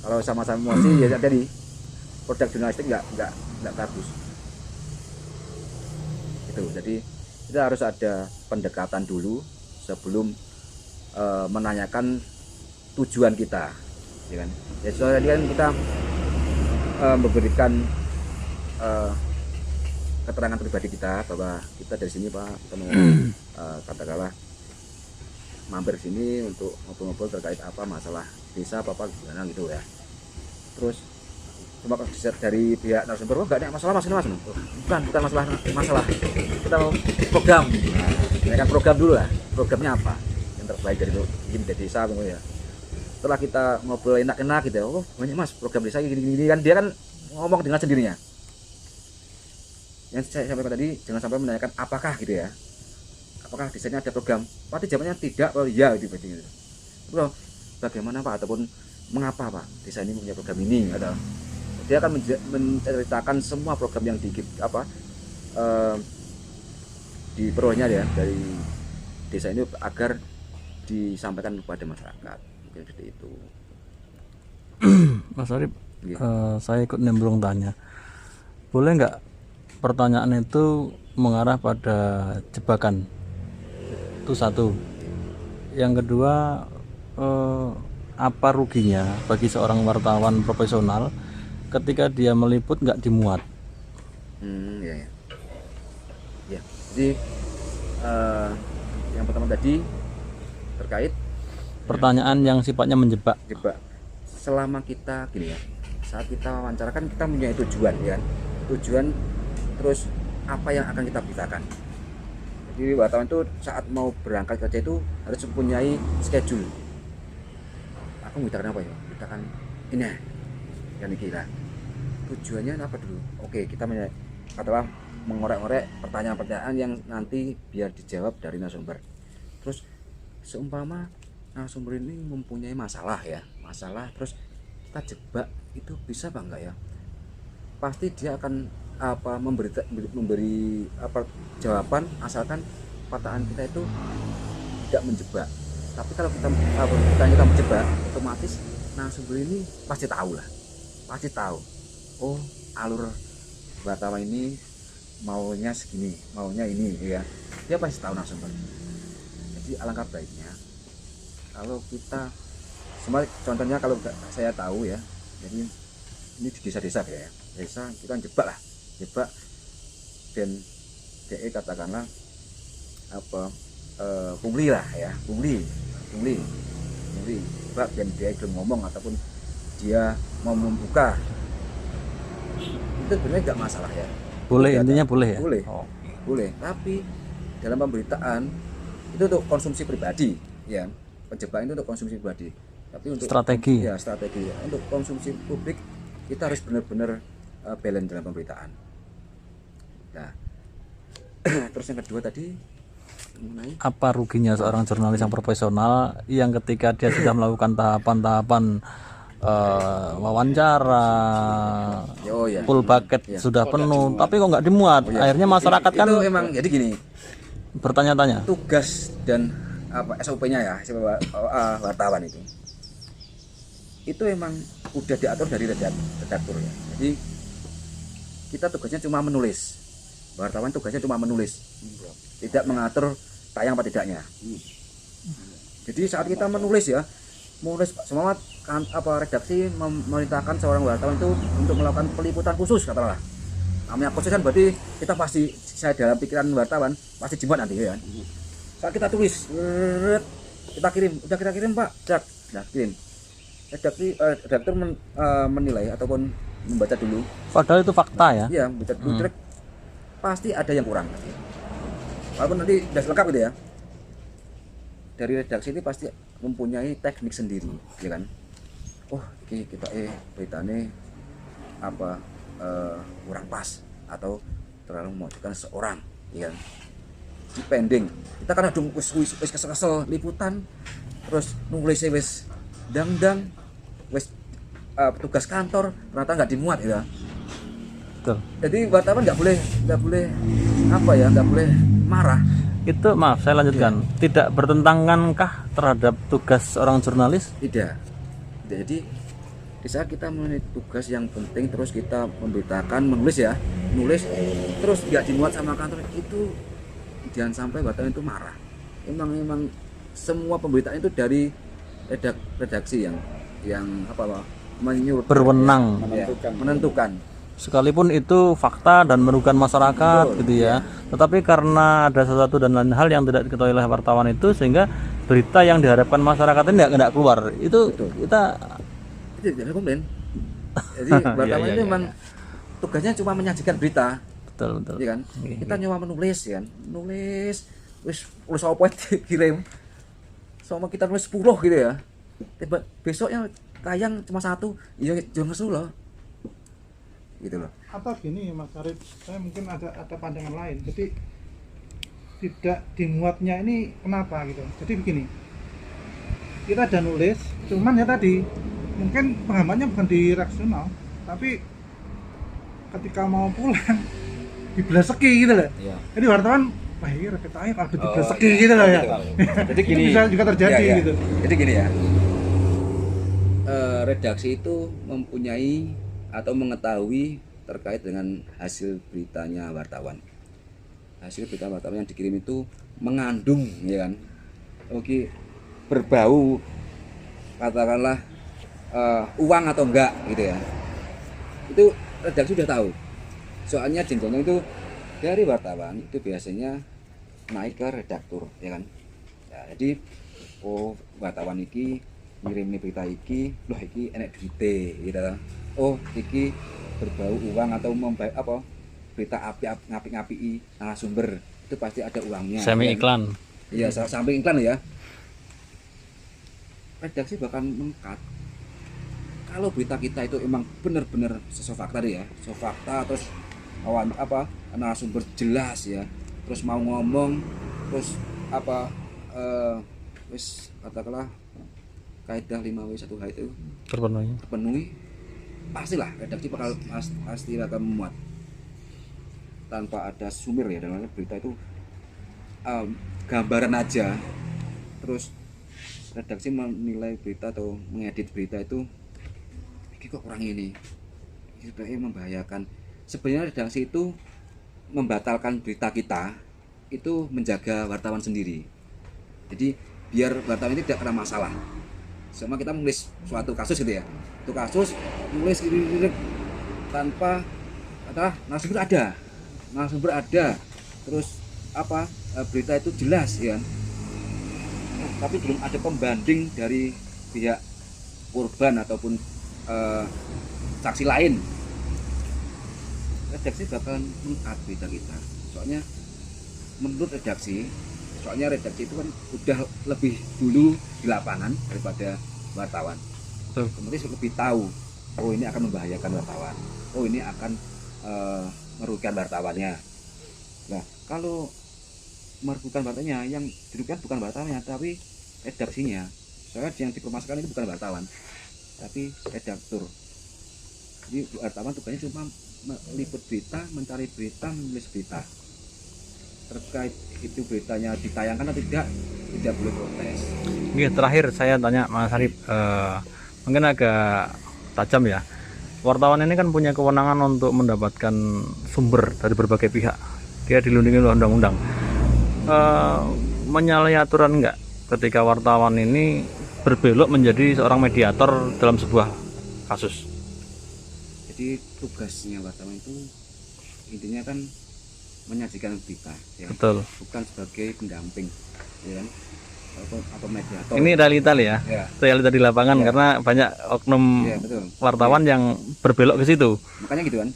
A: Kalau sama-sama emosi ya jadi produk jurnalistik nggak bagus. Itu jadi kita harus ada pendekatan dulu sebelum menanyakan tujuan kita, ya kan? Ya soalnya tadi kan kita memberikan keterangan pribadi kita bahwa kita dari sini Pak, kita mau katakanlah mampir sini untuk ngobrol-ngobrol terkait apa masalah desa apa gimana gitu ya. Terus cuma dari pihak narasumber, enggak ada masalah mas ini mas, bukan masalah kita mau program. Nah, kan program dulu lah, programnya apa yang terbaik dari desa gitu ya. Setelah kita ngobrol enak-enak gitu, banyak mas program desa gini kan, dia kan ngomong dengan sendirinya. Yang saya sampaikan tadi, jangan sampai menanyakan apakah gitu ya, apakah desanya ada program, pasti jawabannya tidak, ya gitu. Terus bagaimana Pak, ataupun mengapa Pak desa ini punya program ini, atau dia akan menceritakan semua program yang diperolehnya ya dari desa ini agar disampaikan kepada masyarakat, mungkin seperti itu.
D: Mas Arif,
A: Iya.
D: saya ikut nimbrung tanya, boleh nggak pertanyaan itu mengarah pada jebakan. Itu satu. Yang kedua, apa ruginya bagi seorang wartawan profesional ketika dia meliput nggak dimuat?
A: Ya, ya. Ya, jadi yang pertama tadi terkait
D: Pertanyaan yang sifatnya menjebak.
A: jebak. Selama kita gini ya, saat kita wawancara kan kita punya tujuan ya kan? Tujuan, terus apa yang akan kita beritakan. Jadi wartawan itu saat mau berangkat kerja itu harus mempunyai schedule. Aku memberitakan apa ya? Memberitakan ini yang dikira. Tujuannya apa dulu? Oke, kita katakanlah mengorek-ngorek pertanyaan-pertanyaan yang nanti biar dijawab dari narasumber. Terus seumpama narasumber ini mempunyai masalah ya, terus kita jebak, itu bisa apa enggak ya? Pasti dia akan memberi jawaban asalkan pertanyaan kita itu tidak menjebak. Tapi kalau kita menjebak, otomatis narasumber ini pasti tahu. Oh, alur wartawan ini maunya segini, maunya ini ya. Dia pasti tahu narasumber. Jadi alangkah baiknya kalau kita contohnya kalau saya tahu ya, jadi ini di desa-desa ya, desa kita jebak dan DE katakanlah pungli lah ya, pungli jebak dan dia belum ngomong ataupun dia mau membuka, itu sebenarnya nggak masalah ya.
D: Boleh, intinya boleh ya?
A: Boleh, tapi dalam pemberitaan itu untuk konsumsi pribadi ya, penjebakan itu untuk konsumsi pribadi, tapi untuk
D: strategi
A: ya, untuk konsumsi publik kita harus benar-benar balance dalam pemberitaan. Nah, terus yang kedua tadi mengenai
D: apa ruginya seorang jurnalis yang profesional yang ketika dia sudah melakukan tahapan-tahapan wawancara, full bucket sudah penuh, tapi kok nggak dimuat? Akhirnya masyarakat kan
A: itu emang jadi gini,
D: bertanya-tanya.
A: Tugas dan SOP-nya ya, wartawan itu emang udah diatur dari redaktur ya. Jadi kita tugasnya cuma menulis. Wartawan tugasnya cuma menulis, tidak mengatur tayang apa tidaknya. Jadi saat kita menulis semua redaksi memerintahkan seorang wartawan itu untuk melakukan peliputan khusus katakanlah. Namanya khusus kan berarti saya dalam pikiran wartawan pasti jimat nanti ya. Saat kita tulis, kita kirim Pak, kirim. Redaktur menilai ataupun membaca dulu.
D: Padahal itu fakta ya.
A: Iya, membaca dulu. Pasti ada yang kurang. Walaupun nanti sudah lengkap gitu ya. Dari redaksi ini pasti mempunyai teknik sendiri, ya kan? Oh, ini kita beritanya kurang pas atau terlalu memojokkan seorang, ya kan? Dipending. Kita kan ada wis kesel liputan, terus nulisnya wis dang wis tugas kantor ternyata nggak dimuat ya.
D: Betul.
A: Jadi wartawan nggak boleh marah.
D: Itu maaf saya lanjutkan. Tidak bertentangankah terhadap tugas seorang jurnalis?
A: Tidak. Jadi di saat kita memenuhi tugas yang penting terus kita memberitakan, menulis terus nggak dimuat sama kantor, itu jangan sampai wartawan itu marah. Emang semua pemberitaan itu dari redaksi yang menyuruh
D: berwenang
A: menentukan.
D: Sekalipun itu fakta dan merugikan masyarakat. Betul, gitu ya. Tetapi karena ada sesuatu dan lain hal yang tidak diketahui oleh wartawan itu sehingga berita yang diharapkan masyarakat ini tidak keluar. Itu betul. Kita
A: tidak ada komplain. Jadi wartawan itu memang tugasnya cuma menyajikan berita.
D: Betul.
A: Ya kan? Kita nyoba menulis ya kan. Nulis apa kirim. Sama kita nulis 10 gitu ya. Tiba besoknya tayang cuma 1. Iya jangan ngesul loh. Gitu loh.
E: Atau gini Mas Arif, saya mungkin ada pandangan lain. Jadi tidak dimuatnya ini kenapa gitu. Jadi begini, kita ada nulis, cuman ya tadi mungkin penghambatnya bukan di redaksional, tapi ketika mau pulang dibeleseki gitu loh. Iya. Jadi wartawan, wah ini repet aja kalau dibeleseki gitu loh ya.
A: Jadi gini,
E: bisa juga terjadi gitu.
A: Jadi gini ya, redaksi itu mempunyai atau mengetahui terkait dengan hasil beritanya wartawan. hasil berita wartawan yang dikirim itu mengandung, ya kan, oke, berbau katakanlah uang atau enggak gitu ya, itu redaksi sudah tahu. Soalnya jengkolnya itu dari wartawan itu biasanya naik ke redaktur, ya kan. Ya, jadi oh wartawan iki ngirim berita iki, loh iki enek duite gitu. Oh iki berbau uang atau apa berita ngapi-ngapi narasumber, itu pasti ada uangnya.
D: Semi iklan.
A: Iya, samping iklan ya. Redaksi bahkan mengkat kalau berita kita itu emang benar-benar sesuai fakta ya, sesuai fakta, terus narasumber jelas ya, terus mau ngomong, terus wis katakanlah kaidah 5W1H itu terpenuhi, pastilah redaksi pasti akan memuat tanpa ada sumber ya. Dalam berita itu gambaran aja, terus redaksi menilai berita atau mengedit berita itu kok kurang ini membahayakan. Sebenarnya redaksi itu membatalkan berita kita itu menjaga wartawan sendiri. Jadi biar wartawan itu tidak kena masalah. Sama kita menulis suatu kasus gitu ya, itu kasus menulis tanpa narasumber ada, terus berita itu jelas ya, tapi belum ada pembanding dari pihak korban ataupun saksi lain, redaksi bakal mengkat berita kita. Soalnya menurut redaksi, redaksi itu kan udah lebih dulu di lapangan daripada wartawan. Kemudian lebih tahu, oh ini akan membahayakan wartawan, oh ini akan merugikan wartawannya. Nah kalau merugikan wartawannya, yang dirugikan bukan wartawannya tapi redaksinya. Soalnya yang dipermasalahkan itu bukan wartawan tapi redaktur. Jadi wartawan tugasnya cuma meliput berita, mencari berita, menulis berita. Terkait itu beritanya ditayangkan atau tidak boleh protes.
D: Oke, terakhir saya tanya Mas Arif, mungkin agak tajam ya. Wartawan ini kan punya kewenangan untuk mendapatkan sumber dari berbagai pihak. Dia dilindungi oleh undang-undang. Menyalahi aturan enggak ketika wartawan ini berbelok menjadi seorang mediator dalam sebuah kasus?
A: Jadi tugasnya wartawan itu intinya kan menyajikan berita ya.
D: Betul.
A: Bukan sebagai pendamping ya, atau mediator.
D: Ini realita ya, realita di lapangan ya. Karena banyak oknum ya, wartawan yang berbelok ke situ.
A: Makanya gitu kan.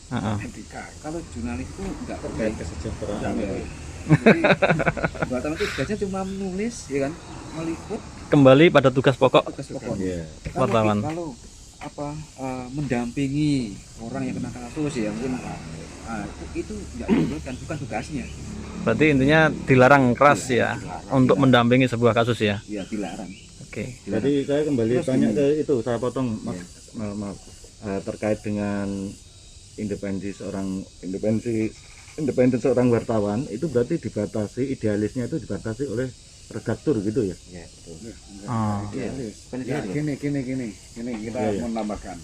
A: Kalau jurnalis itu enggak terkait
B: kesejahteraan.
A: Jadi wartawan itu tugasnya cuma menulis ya kan, meliput,
D: kembali pada tugas pokok.
A: Yeah.
D: Wartawan.
A: Kalau mendampingi orang yang kena kasus ya mungkin itu nggak dibolehkan, bukan tugasnya.
D: Berarti intinya dilarang keras ya untuk mendampingi sebuah kasus ya.
A: Iya, dilarang.
D: Oke.
B: Jadi saya kembali tanya ke itu, saya potong maaf, terkait dengan independensi seorang wartawan itu berarti dibatasi, idealisnya itu dibatasi oleh redaktur gitu ya?
A: Iya, betul.
E: Gini kita menambahkan.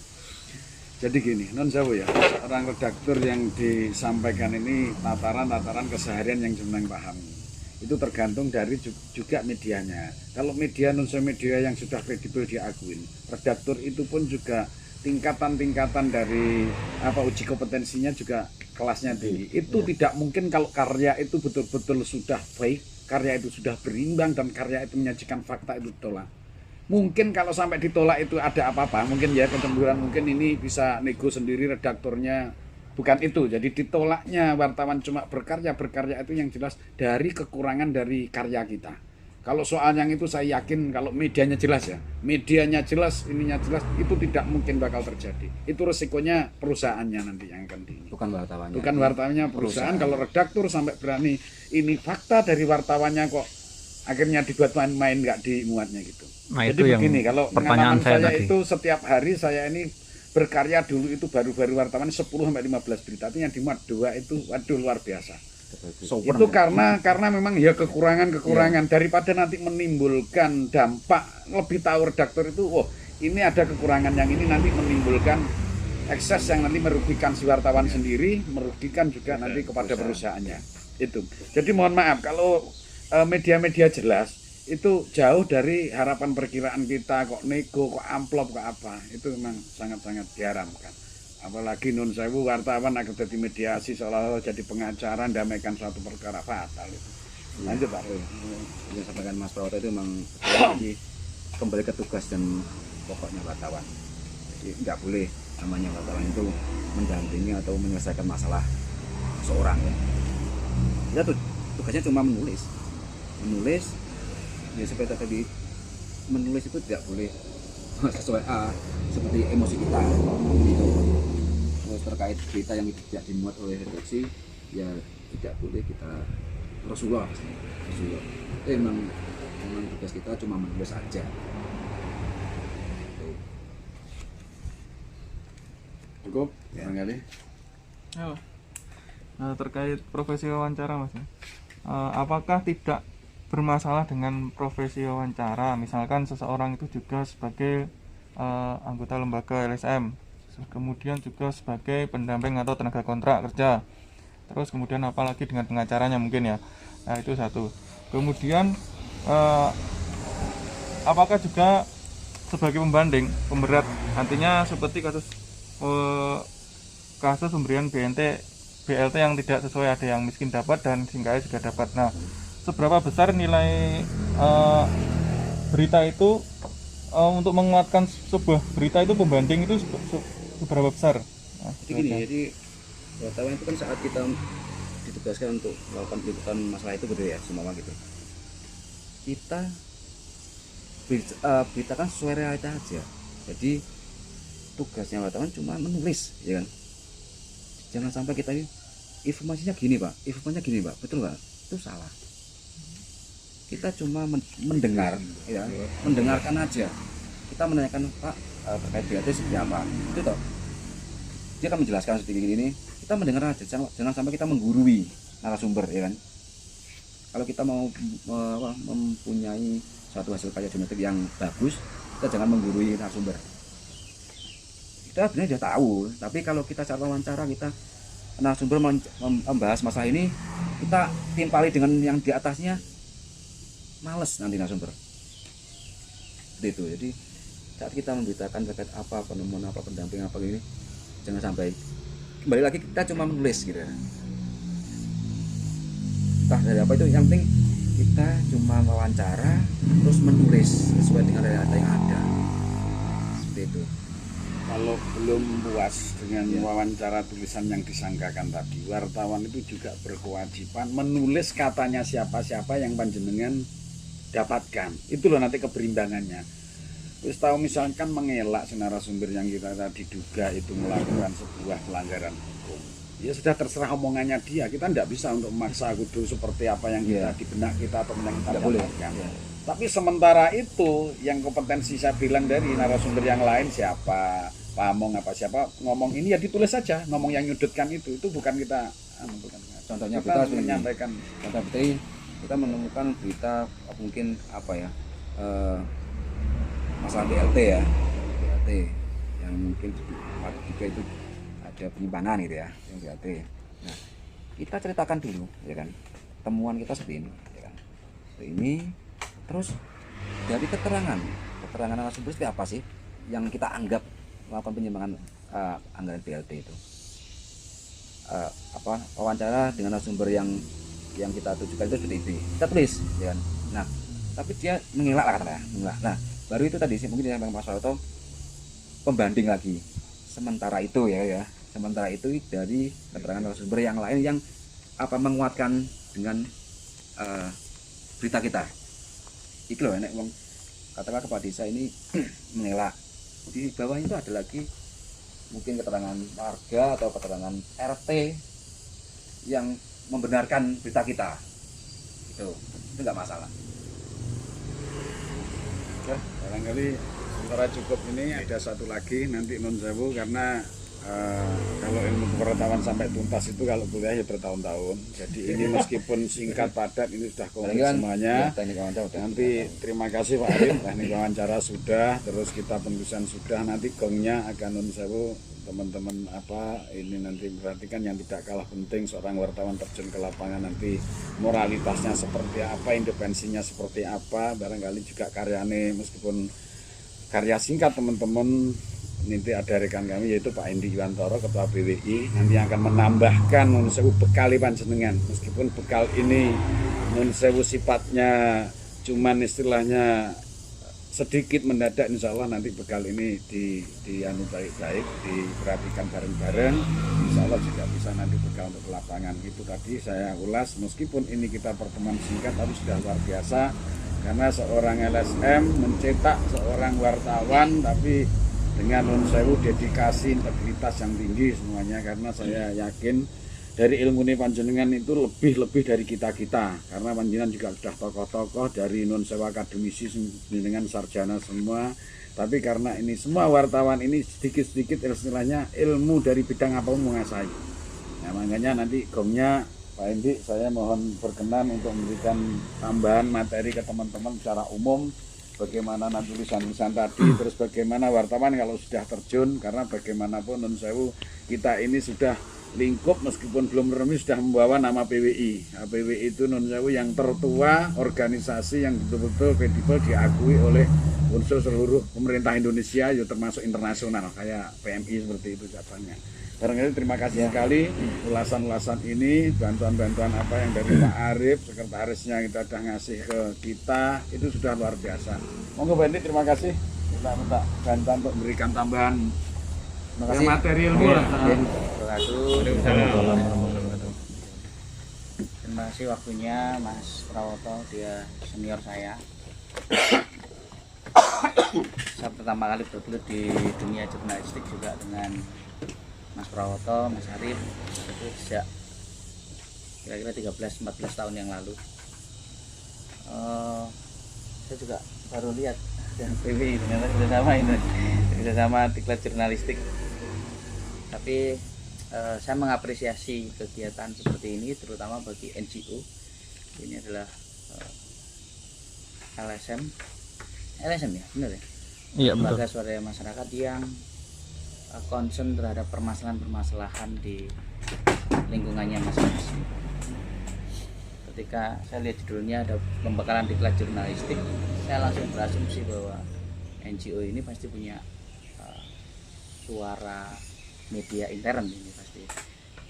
E: Jadi gini, non sewu ya, orang redaktur yang disampaikan ini tataran keseharian yang jenengan pahami. Itu tergantung dari juga medianya. Kalau media non sewu media yang sudah kredibel diakuin, redaktur itu pun juga tingkatan dari uji kompetensinya juga kelasnya tinggi. Itu tidak mungkin kalau karya itu betul-betul sudah baik, karya itu sudah berimbang dan karya itu menyajikan fakta itu ditolak. Mungkin kalau sampai ditolak itu ada apa-apa, mungkin ya kecemburuan, mungkin ini bisa nego sendiri redaktornya, bukan itu. Jadi ditolaknya wartawan cuma berkarya itu yang jelas dari kekurangan dari karya kita. Kalau soal yang itu saya yakin kalau medianya jelas ya, medianya jelas, ininya jelas, itu tidak mungkin bakal terjadi. Itu resikonya perusahaannya nanti yang akan di.
A: Bukan wartawannya.
E: Bukan wartawannya, perusahaan. Kalau redaktur sampai berani ini fakta dari wartawannya kok akhirnya dibuat main-main nggak dimuatnya gitu.
D: Nah,
E: jadi
D: itu
E: begini,
D: yang
E: kalau
D: pertanyaan
E: pengalaman saya
D: tadi.
E: itu setiap hari saya ini berkarya dulu itu baru-baru wartawan 10 sampai 15 berita, itu yang dimuat 2 itu waduh luar biasa. Itu karena memang ya kekurangan daripada nanti menimbulkan dampak, lebih tahu redaktor itu ini ada kekurangan yang ini nanti menimbulkan ekses yang nanti merugikan si wartawan sendiri, merugikan juga nanti kepada perusahaannya.
F: itu. Jadi mohon maaf kalau media-media jelas itu jauh dari harapan perkiraan kita, kok nego, kok amplop, kok apa. Itu memang sangat-sangat diharamkan. Apalagi nun sewu wartawan akan jadi mediasi seolah-olah jadi pengacara damaikan suatu perkara fatal itu. Lanjut Pak.
A: Yang sampaikan Mas Prawoto itu memang lagi kembali ke tugas dan pokoknya wartawan. Jadi nggak boleh namanya wartawan itu mendampingi atau menyelesaikan masalah seorang ya. Kita tugasnya cuma menulis ya, seperti tadi menulis itu tidak boleh sesuai seperti emosi kita gitu. Terus terkait berita yang tidak dimuat oleh redaksi ya tidak boleh kita Rasulullah emang tugas kita cuma menulis aja.
F: Cukup, barangkali.
G: Nah, terkait profesi wawancara Mas, apakah tidak bermasalah dengan profesi wawancara? Misalkan seseorang itu juga sebagai anggota lembaga LSM, kemudian juga sebagai pendamping atau tenaga kontrak kerja, terus kemudian apalagi dengan pengacaranya mungkin ya. Nah itu satu. Kemudian apakah juga sebagai pembanding pemberat, artinya seperti kasus pemberian BLT yang tidak sesuai, ada yang miskin dapat dan singkaya juga dapat. Nah, seberapa besar nilai berita itu untuk menguatkan sebuah berita itu, pembanding itu seberapa besar? Nah,
A: jadi gini, jadi wartawan itu kan saat kita ditugaskan untuk melakukan peliputan masalah itu gitu ya, semua gitu. Kita beritakan sesuai realita aja. Jadi tugasnya wartawan cuma menulis, ya kan. Jangan sampai kita ini informasinya gini Pak, betul Pak? Itu salah. Kita cuma mendengar, ya, mendengarkan aja. Kita menanyakan Pak terkait BLT seperti apa, itu toh. Dia akan menjelaskan sedikit ini. Kita mendengar aja, jangan sampai kita menggurui narasumber, ya kan. Kalau kita mau mempunyai suatu hasil karya jurnalistik yang bagus, kita jangan menggurui narasumber. Kita sebenarnya sudah tahu, tapi kalau kita saat wawancara kita narasumber membahas masalah ini, kita timpali dengan yang di atasnya, males nanti narasumber. Seperti itu. Jadi saat kita memberitakan terkait apa penemuan, apa pendamping, apa ini, jangan sampai kembali lagi kita cuma menulis gitu. Entah dari apa itu, yang penting kita cuma wawancara terus menulis sesuai dengan realita yang ada. Seperti itu.
F: Kalau belum puas dengan wawancara tulisan yang disangkakan tadi, wartawan itu juga berkewajiban menulis katanya siapa-siapa yang panjenengan dapatkan. Itu loh nanti keberimbangannya. Terus tahu misalkan mengelak narasumber yang kita tadi duga itu melakukan sebuah pelanggaran hukum, ya sudah terserah omongannya dia. Kita tidak bisa untuk memaksa kudu seperti apa yang kita di benak kita atau yang kita dapatkan. Tapi sementara itu yang kompetensi saya bilang dari narasumber yang lain siapa, Pamong apa siapa ngomong ini ya ditulis saja, ngomong yang nyudutkan itu bukan kita.
A: Contohnya
F: kita
A: berita
F: menyampaikan.
A: Contoh berita kita menemukan berita mungkin apa ya, masalah BLT ya, BLT yang mungkin juga itu ada penyimpanan gitu ya, yang BLT. Nah, kita ceritakan dulu, ya kan, temuan kita seperti ini, ya kan, seperti ini. Terus dari keterangan narasumber seperti apa sih yang kita anggap melakukan penyimpangan anggaran BLT itu, wawancara dengan narasumber yang kita tujukan itu seperti itu, kita tulis, ya kan. Nah, tapi dia mengelak lah katanya, mengelak. Nah, baru itu tadi sih mungkin yang Mas Prawoto pembanding lagi. Sementara itu sementara itu dari keterangan narasumber yang lain yang menguatkan dengan berita kita. Iki loh enek wong katakan kepala desa ini mengelak. Di bawah itu ada lagi mungkin keterangan warga atau keterangan RT yang membenarkan berita kita. Itu enggak masalah.
F: Ya, barangkali sementara cukup ini, ada satu lagi nanti non sewu karena kalau ilmu pengetahuan sampai tuntas itu kalau kuliah ya bertahun-tahun. Jadi ini meskipun singkat padat ini sudah komplit semuanya.
A: Teknik wawancara udah.
F: Nanti terima kasih Pak Arif, teknik wawancara sudah, terus kita penulisan sudah, nanti gongnya akan nun sewu teman-teman ini nanti perhatikan yang tidak kalah penting seorang wartawan terjun ke lapangan nanti moralitasnya seperti apa, independensinya seperti apa, barangkali juga karyane meskipun karya singkat teman-teman. Nanti ada rekan kami yaitu Pak Endi Yuwantoro, Ketua BWI, nanti akan menambahkan nun sewu bekal panjenengan. Meskipun bekal ini nun sewu sifatnya cuman istilahnya sedikit mendadak, insya Allah nanti bekal ini dianu baik-baik, diperhatikan bareng-bareng, insya Allah juga bisa nanti bekal untuk lapangan. Itu tadi saya ulas, meskipun ini kita pertemuan singkat tapi sudah luar biasa, karena seorang LSM mencetak seorang wartawan tapi dengan nun sewu dedikasi, integritas yang tinggi semuanya, karena saya yakin dari ilmu ini panjenengan itu lebih dari kita-kita, karena panjenengan juga sudah tokoh-tokoh dari nun sewu akademisi dengan sarjana semua, tapi karena ini semua wartawan ini sedikit-sedikit istilahnya ilmu dari bidang apa menguasai. Nah, makanya nanti gongnya Pak Endi saya mohon berkenan untuk memberikan tambahan materi ke teman-teman secara umum. Bagaimana nanti tulisan-tulisan tadi, terus bagaimana wartawan kalau sudah terjun, karena bagaimanapun nun sewu kita ini sudah lingkup meskipun belum resmi sudah membawa nama PWI. Nah, PWI itu nun sewu yang tertua, organisasi yang betul-betul kredibel diakui oleh unsur seluruh pemerintah Indonesia, ya termasuk internasional kayak PMI seperti itu cabangnya. Barangkali terima kasih sekali ulasan-ulasan ini, bantuan-bantuan apa yang dari Pak Arif, sekretarisnya kita sudah ngasih ke kita, itu sudah luar biasa. Monggo Pak Endi, terima kasih. Kita minta bantuan untuk memberikan tambahan materi ilmu lah.
H: Terima kasih waktunya Mas Prawoto, dia senior saya. Saya pertama kali bergelut di dunia jurnalistik juga dengan Mas Prawoto, Mas Arif itu sejak kira-kira 13-14 tahun yang lalu. Saya juga baru lihat dan PWI ternyata kerjasama diklat jurnalistik. Tapi saya mengapresiasi kegiatan seperti ini terutama bagi NGO. Ini adalah LSM ya, benar ya?
D: Iya, betul.
H: Lembaga swadaya masyarakat yang concern terhadap permasalahan-permasalahan di lingkungannya masing-masing. Ketika saya lihat judulnya ada pembekalan diklat jurnalistik, saya langsung berasumsi bahwa NGO ini pasti punya suara media intern ini pasti,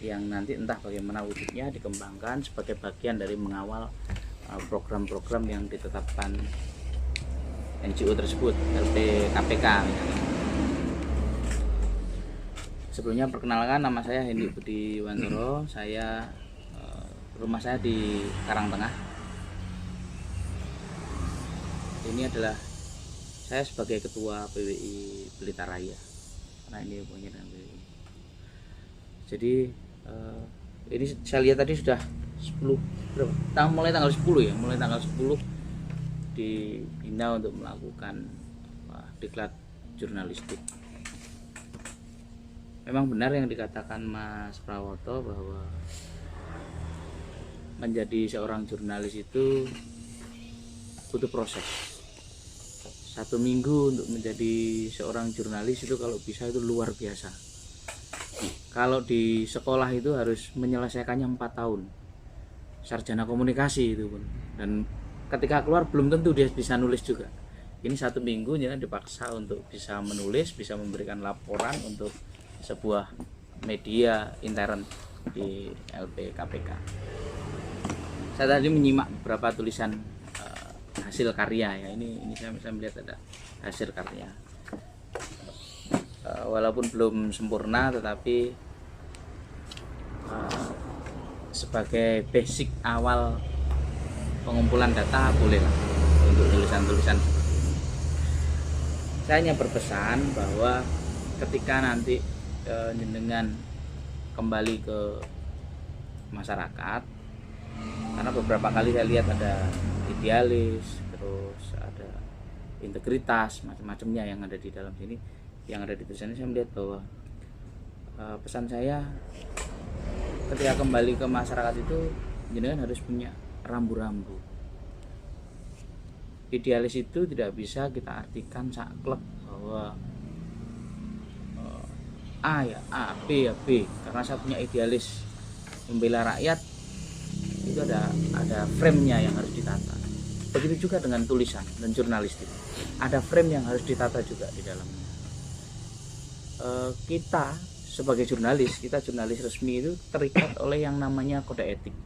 H: yang nanti entah bagaimana wujudnya dikembangkan sebagai bagian dari mengawal program-program yang ditetapkan NGO tersebut, LPKPK misalnya. Sebelumnya perkenalkan, nama saya Hendi Budi Yuwantoro. Saya rumah saya di Karangtengah. Ini adalah saya sebagai ketua PWI Pelita Raya, karena ini hubungannya dengan PWI. Jadi ini saya lihat tadi sudah 10 berapa? Mulai tanggal 10 ya, mulai tanggal 10 dibina untuk melakukan diklat jurnalistik. Memang benar yang dikatakan Mas Prawoto bahwa menjadi seorang jurnalis itu butuh proses. 1 minggu untuk menjadi seorang jurnalis itu kalau bisa itu luar biasa. Kalau di sekolah itu harus menyelesaikannya 4 tahun. Sarjana komunikasi itu pun. Dan ketika keluar belum tentu dia bisa nulis juga. Ini 1 minggu ya dipaksa untuk bisa menulis, bisa memberikan laporan untuk sebuah media intern di LPKPK. Saya tadi menyimak beberapa tulisan hasil karya ya. Ini saya melihat ada hasil karya. Walaupun belum sempurna, tetapi sebagai basic awal pengumpulan data bolehlah untuk tulisan-tulisan seperti ini. Saya hanya berpesan bahwa ketika nanti jenengan kembali ke masyarakat, karena beberapa kali saya lihat ada idealis, terus ada integritas, macam-macamnya yang ada di dalam sini, yang ada di tulisan ini, saya melihat bahwa pesan saya ketika kembali ke masyarakat itu jenengan harus punya rambu-rambu. Idealis itu tidak bisa kita artikan saklek bahwa A ya A, B ya B, karena saya punya idealis membela rakyat, itu ada frame-nya yang harus ditata. Begitu juga dengan tulisan dan jurnalistik, ada frame yang harus ditata juga di dalamnya. Kita sebagai jurnalis, kita jurnalis resmi itu terikat oleh yang namanya kode etik.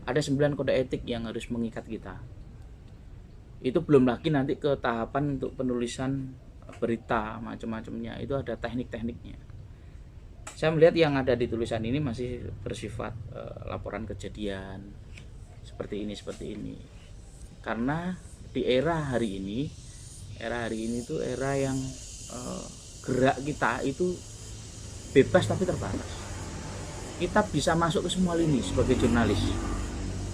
H: Ada 9 kode etik yang harus mengikat kita. Itu belum lagi nanti ke tahapan untuk penulisan berita macam-macamnya, itu ada teknik-tekniknya. Saya melihat yang ada di tulisan ini masih bersifat laporan kejadian seperti ini. Karena di era hari ini itu era yang gerak kita itu bebas tapi terbatas. Kita bisa masuk ke semua lini sebagai jurnalis,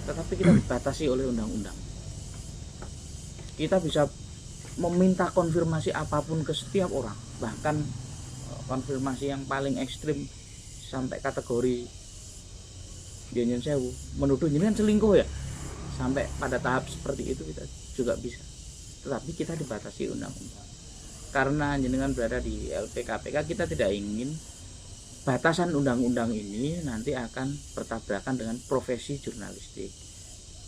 H: tetapi kita dibatasi oleh undang-undang. Kita bisa meminta konfirmasi apapun ke setiap orang, bahkan konfirmasi yang paling ekstrim sampai kategori Nyen Sewu menuduh jenengan selingkuh ya, sampai pada tahap seperti itu kita juga bisa. Tetapi kita dibatasi undang-undang. Karena jenengan berada di LPKPK, kita tidak ingin batasan undang-undang ini nanti akan bertabrakan dengan profesi jurnalistik.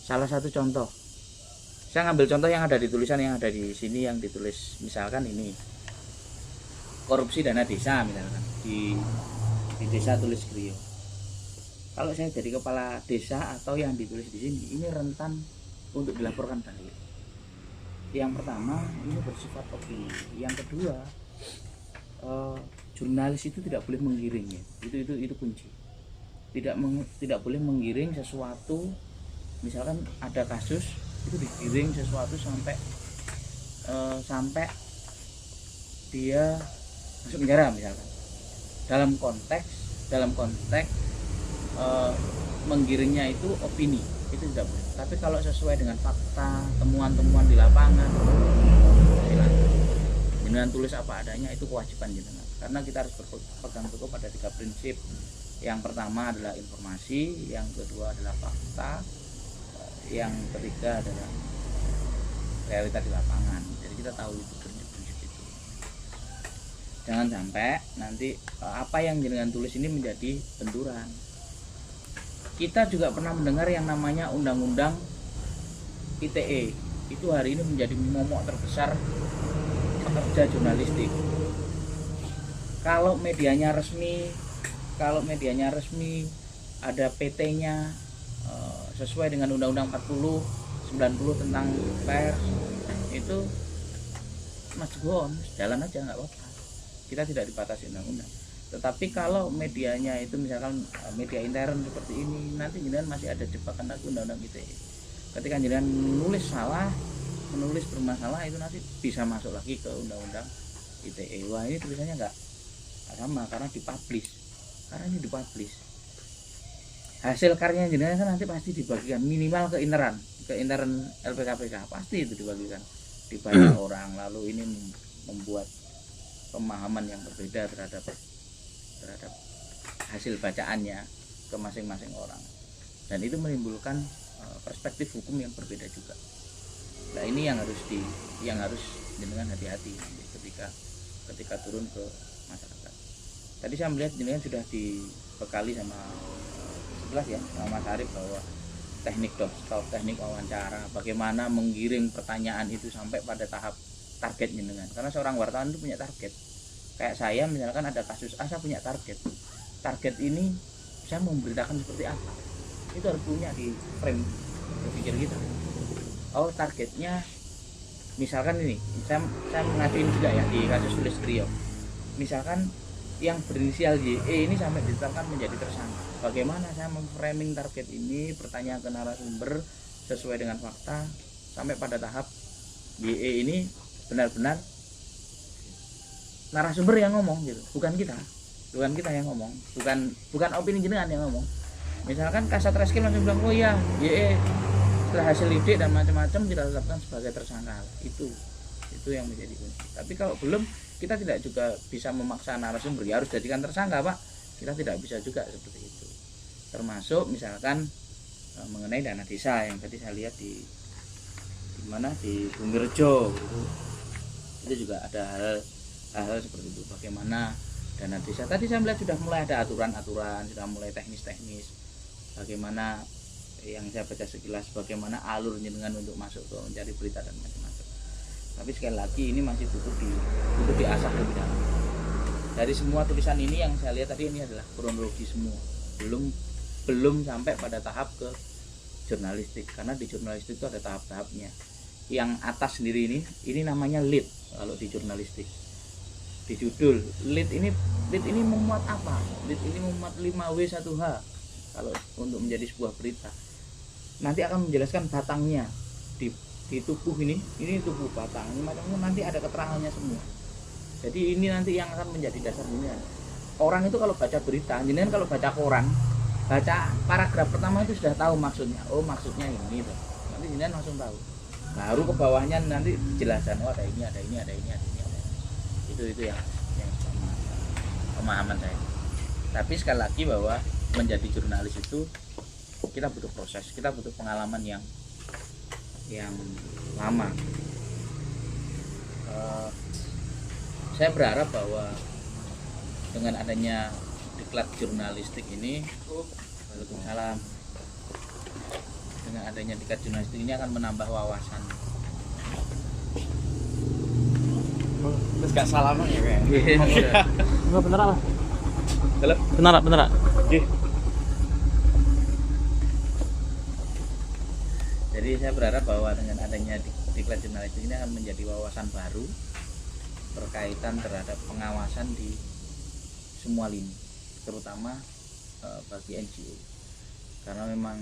H: Salah satu contoh, saya ngambil contoh yang ada di tulisan yang ada di sini, yang ditulis misalkan ini korupsi dana desa misalkan di desa Tulis Griyo. Kalau saya jadi kepala desa atau yang ditulis di sini, ini rentan untuk dilaporkan balik. Yang pertama, ini bersifat opini. Yang kedua, jurnalis itu tidak boleh menggiring ya. Itu kunci. Tidak boleh menggiring sesuatu. Misalkan ada kasus itu digiring sesuatu sampai dia masuk penjara misalkan. Dalam konteks menggiringnya itu opini, itu tidak boleh. Tapi kalau sesuai dengan fakta, temuan-temuan di lapangan, silakan. Jenengan tulis apa adanya, itu kewajiban jenengan. Karena kita harus berpegang teguh pada 3 prinsip. Yang pertama adalah informasi, yang kedua adalah fakta, yang ketiga adalah realita di lapangan. Jadi kita tahu itu prinsip-prinsip itu. Jangan sampai nanti apa yang jenengan tulis ini menjadi benturan. Kita juga pernah mendengar yang namanya undang-undang ITE. Itu hari ini menjadi momok terbesar pekerja jurnalistik. Kalau medianya resmi ada PT-nya sesuai dengan Undang-Undang 40 90 tentang pers, itu Mas Gon jalan aja nggak apa-apa. Kita tidak dibatasi undang-undang. Tetapi kalau medianya itu misalkan media intern seperti ini, nanti jenengan masih ada jebakan lagi Undang-Undang ITE. Ketika jenengan menulis bermasalah, itu nanti bisa masuk lagi ke Undang-Undang ITE. Wah, ini tulisannya nggak sama karena dipublish. Hasil karya jenengan kan nanti pasti dibagikan minimal ke intern LPKPK, pasti itu dibagikan di banyak orang. Lalu ini membuat pemahaman yang berbeda terhadap hasil bacaannya ke masing-masing orang, dan itu menimbulkan perspektif hukum yang berbeda juga. Nah, ini yang harus jenengan hati-hati ketika turun ke masyarakat. Tadi saya melihat jenengan sudah dibekali sama Mas Arif bahwa teknik doorstop, teknik wawancara, bagaimana menggiring pertanyaan itu sampai pada tahap target jenengan. Karena seorang wartawan itu punya target. Kayak saya misalkan ada kasus A, saya punya target ini saya memberitakan seperti apa, itu harus punya di frame berpikir kita. Oh, targetnya misalkan ini saya mengajuin juga ya di kasus Tulis Griyo, misalkan yang berinisial YE ini sampai ditetapkan menjadi tersangka. Bagaimana saya memframing target ini, pertanyaan ke narasumber sesuai dengan fakta sampai pada tahap YE ini benar-benar narasumber yang ngomong gitu, bukan kita yang ngomong, bukan opini jenengan yang ngomong. Misalkan Kasat Reskrim langsung bilang, oh iya, YE setelah hasil lidik dan macam-macam kita tetapkan sebagai tersangka. Itu yang menjadi kunci. Tapi kalau belum, kita tidak juga bisa memaksa narasumber ya harus jadikan tersangka Pak, kita tidak bisa juga seperti itu. Termasuk misalkan mengenai dana desa yang tadi saya lihat di mana di Bumirejo gitu. Itu juga ada hal seperti itu, bagaimana dana desa tadi saya melihat sudah mulai ada aturan-aturan, sudah mulai teknis-teknis, bagaimana yang saya baca sekilas bagaimana alur jenengan untuk masuk ke mencari berita dan macam-macam. Tapi sekali lagi ini masih butuh diasah lebih dalam. Dari semua tulisan ini yang saya lihat tadi ini adalah kronologi semua, belum sampai pada tahap ke jurnalistik, karena di jurnalistik itu ada tahap-tahapnya. Yang atas sendiri ini namanya lead kalau di jurnalistik. Di judul lead ini memuat apa? Lead ini memuat 5W1H kalau untuk menjadi sebuah berita. Nanti akan menjelaskan batangnya di tubuh ini tubuh batang ini macam-macam, nanti ada keterangannya semua. Jadi ini nanti yang akan menjadi dasar jenengan. Orang itu kalau baca berita, jenengan kalau baca koran, baca paragraf pertama itu sudah tahu maksudnya. Oh, maksudnya ini tuh. Nanti jenengan langsung tahu. Baru ke bawahnya nanti dijelaskan, oh ada ini. Itu yang sama pemahaman saya. Tapi sekali lagi bahwa menjadi jurnalis itu kita butuh proses, kita butuh pengalaman yang lama. Saya berharap bahwa dengan adanya diklat jurnalistik ini, Waalaikumsalam, dengan adanya diklat jurnalistik ini akan menambah wawasan.
F: Terus gak salaman ya kayak?
D: Enggak bener lah.
F: Halo?
D: Bener.
H: Jadi saya berharap bahwa dengan adanya diklat jurnalistik ini akan menjadi wawasan baru berkaitan terhadap pengawasan di semua lini, terutama bagi NGO, karena memang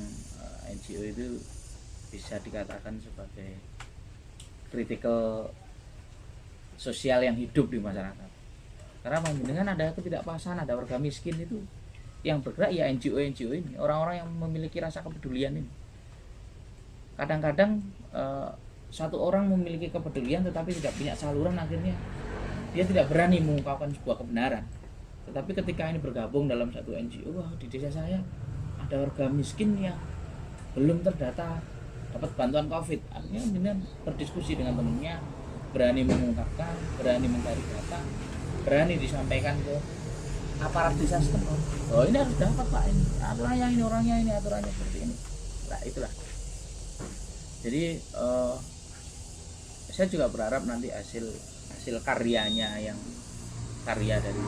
H: NGO itu bisa dikatakan sebagai kritikal sosial yang hidup di masyarakat. Karena dengan ada ketidakpasan, ada warga miskin itu yang bergerak ya NGO ini, orang-orang yang memiliki rasa kepedulian ini. Kadang-kadang satu orang memiliki kepedulian tetapi tidak punya saluran, akhirnya dia tidak berani mengungkapkan sebuah kebenaran. Tetapi ketika ini bergabung dalam satu NGO, wah di desa saya ada warga miskin yang belum terdata dapat bantuan COVID. Akhirnya dengan berdiskusi dengan temannya, berani mengungkapkan, berani mencari data, berani disampaikan ke aparat desa setempat. Oh ini harus dapat Pak, ini aturannya, ini orangnya, ini aturannya seperti ini. Nah itulah. Jadi saya juga berharap nanti hasil karyanya yang karya dari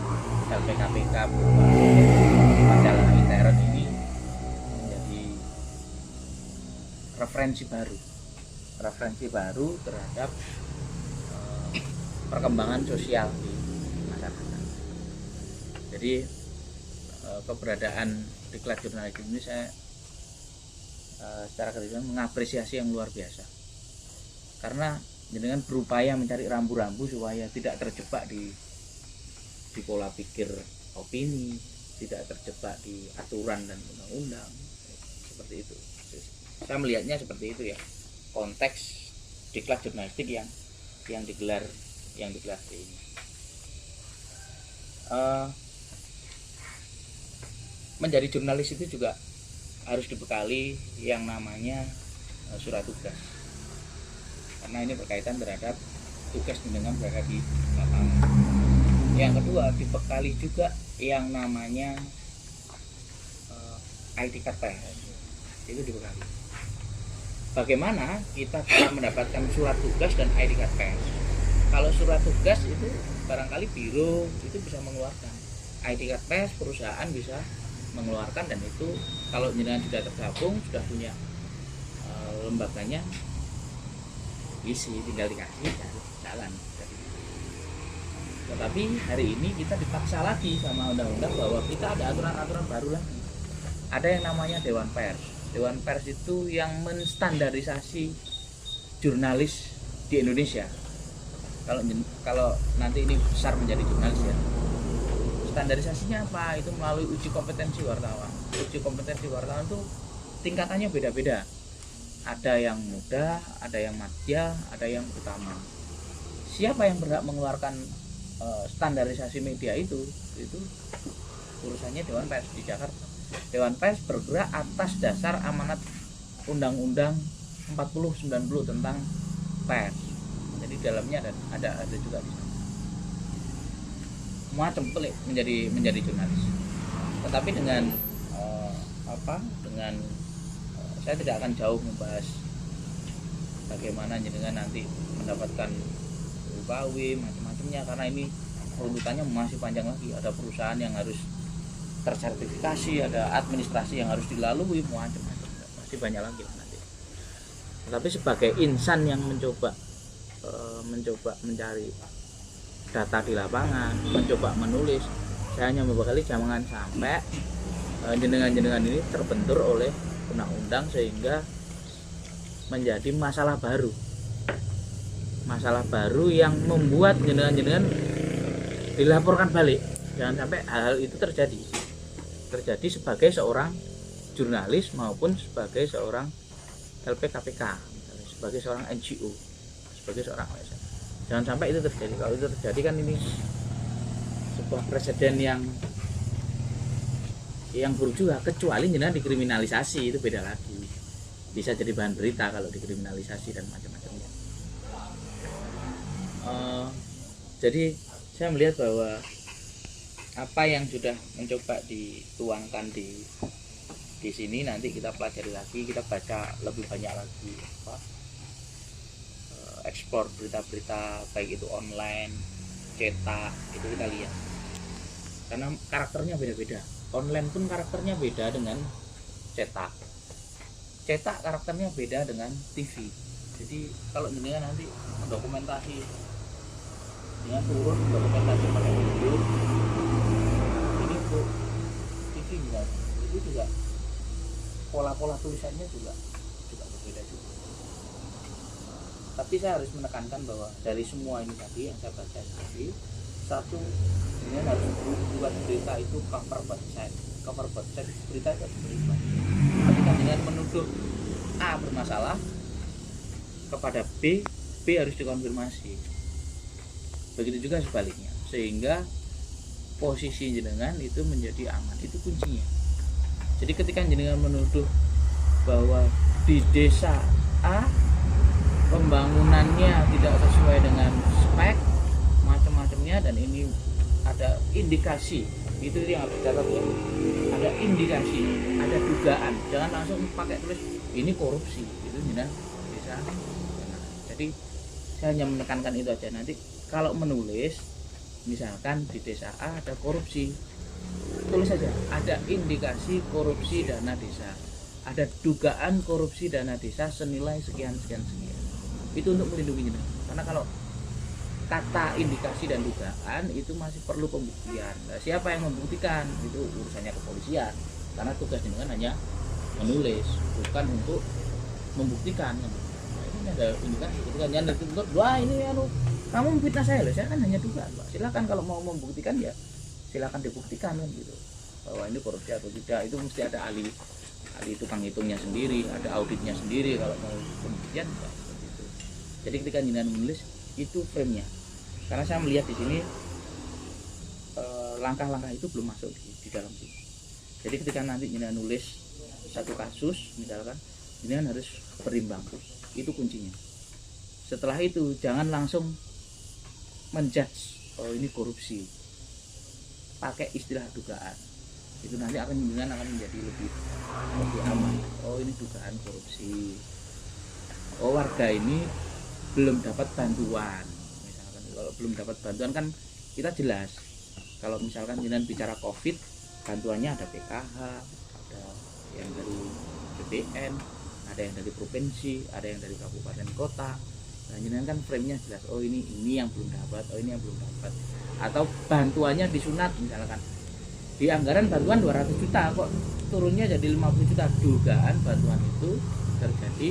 H: LPKPK majalah intern ini menjadi referensi baru terhadap perkembangan sosial di masyarakat. Jadi keberadaan diklat jurnalistik ini saya secara keseluruhan mengapresiasi yang luar biasa, karena dengan berupaya mencari rambu-rambu supaya tidak terjebak di pola pikir opini, tidak terjebak di aturan dan undang-undang seperti itu. Saya melihatnya seperti itu ya, konteks diklat jurnalistik yang digelar hari ini. Menjadi jurnalis itu juga harus dibekali yang namanya surat tugas, karena ini berkaitan terhadap tugas dengan berada di lapangan. Yang kedua, dibekali juga yang namanya ID card PNS, itu dibekali. Bagaimana kita cara mendapatkan surat tugas dan ID card PNS? Kalau surat tugas itu barangkali biro itu bisa mengeluarkan, ID card PNS perusahaan bisa mengeluarkan, dan itu kalau jenengan sudah tergabung, sudah punya lembaganya, isi tinggal dikasih jalan. Tetapi hari ini kita dipaksa lagi sama undang-undang bahwa kita ada aturan-aturan baru lagi. Ada yang namanya Dewan Pers. Dewan Pers itu yang menstandarisasi jurnalis di Indonesia. Kalau nanti ini besar menjadi jurnalis ya, standarisasinya apa? Itu melalui uji kompetensi wartawan. Uji kompetensi wartawan itu tingkatannya beda-beda. Ada yang muda, ada yang madya, ada yang utama. Siapa yang berhak mengeluarkan standarisasi media itu urusannya Dewan Pers di Jakarta. Dewan Pers bergerak atas dasar amanat Undang-Undang 40/90 tentang pers. Jadi dalamnya ada juga di sana. Macam pelik menjadi jurnalis. Tetapi dengan saya tidak akan jauh membahas bagaimana jenengan nanti mendapatkan UKW macam-macamnya, karena ini runtutannya masih panjang lagi. Ada perusahaan yang harus tersertifikasi, ada administrasi yang harus dilalui, macam-macam, masih banyak lagi nanti. Tetapi sebagai insan yang mencoba mencari data di lapangan, mencoba menulis, saya hanya membekali jangan sampai jenengan-jenengan ini terbentur oleh undang-undang sehingga menjadi masalah baru yang membuat jenengan-jenengan dilaporkan balik. Jangan sampai hal itu terjadi sebagai seorang jurnalis maupun sebagai seorang LPKPK, sebagai seorang NGO, sebagai seorang ASN. Jangan sampai itu terjadi. Kalau itu terjadi kan ini sebuah presiden yang buruk juga, kecuali jenengan dikriminalisasi, itu beda lagi. Bisa jadi bahan berita kalau dikriminalisasi dan macam-macamnya. Jadi saya melihat bahwa apa yang sudah mencoba dituangkan di sini nanti kita pelajari lagi, kita baca lebih banyak lagi, ekspor berita-berita baik itu online, cetak, itu kita lihat. Karena karakternya beda-beda. Online pun karakternya beda dengan cetak. Cetak karakternya beda dengan TV. Jadi kalau jenengan nanti dokumentasi dengan turun dokumentasi pakai video, ini untuk TV misalnya, itu juga pola-pola tulisannya juga berbeda juga. Tapi saya harus menekankan bahwa dari semua ini tadi yang saya baca tadi, satu, ini harus buat berita itu cover website berita itu harus berimbang. Ketika dengan menuduh A bermasalah kepada B harus dikonfirmasi. Begitu juga sebaliknya, sehingga posisi jenengan itu menjadi aman, itu kuncinya. Jadi ketika jenengan menuduh bahwa di desa A pembangunannya tidak sesuai dengan spek macam-macamnya, dan ini ada indikasi, itu yang harus dicatat ya, ada indikasi, ada dugaan, jangan langsung pakai tulis ini korupsi, itu jenengan bisa. Jadi saya hanya menekankan itu aja. Nanti kalau menulis misalkan di desa A ada korupsi, tulis saja ada indikasi korupsi dana desa, ada dugaan korupsi dana desa senilai sekian, itu untuk melindungi jenengan. Karena kalau kata indikasi dan dugaan itu masih perlu pembuktian. Nah, siapa yang membuktikan itu urusannya kepolisian, karena tugas jenengan hanya menulis, bukan untuk membuktikan. Nah, ini ada indikasi, itu kan jangan dituntut, wah ini kamu memfitnah saya loh, saya kan hanya dugaan, Pak. Silakan kalau mau membuktikan ya silakan dibuktikan kan gitu, bahwa ini korupsi atau tidak. Itu mesti ada ahli tukang hitungnya sendiri, ada auditnya sendiri kalau mau pembuktian ya, seperti itu. Jadi ketika jenengan menulis itu frame-nya, karena saya melihat di sini langkah-langkah itu belum masuk di dalam sini. Jadi ketika nanti jenengan nulis satu kasus misalkan, jenengan harus berimbang, itu kuncinya. Setelah itu jangan langsung menjudge, oh ini korupsi, pakai istilah dugaan, itu nanti jenengan akan menjadi lebih aman. Oh ini dugaan korupsi, oh warga ini belum dapat bantuan, misalkan. Kalau belum dapat bantuan kan kita jelas. Kalau misalkan jenengan bicara COVID, bantuannya ada PKH, ada yang dari BPN, ada yang dari provinsi, ada yang dari kabupaten kota. Nah, jenengan kan frame-nya jelas. Oh ini yang belum dapat, oh ini yang belum dapat. Atau bantuannya disunat misalkan. Di anggaran bantuan 200 juta kok turunnya jadi 50 juta. Dugaan bantuan itu terjadi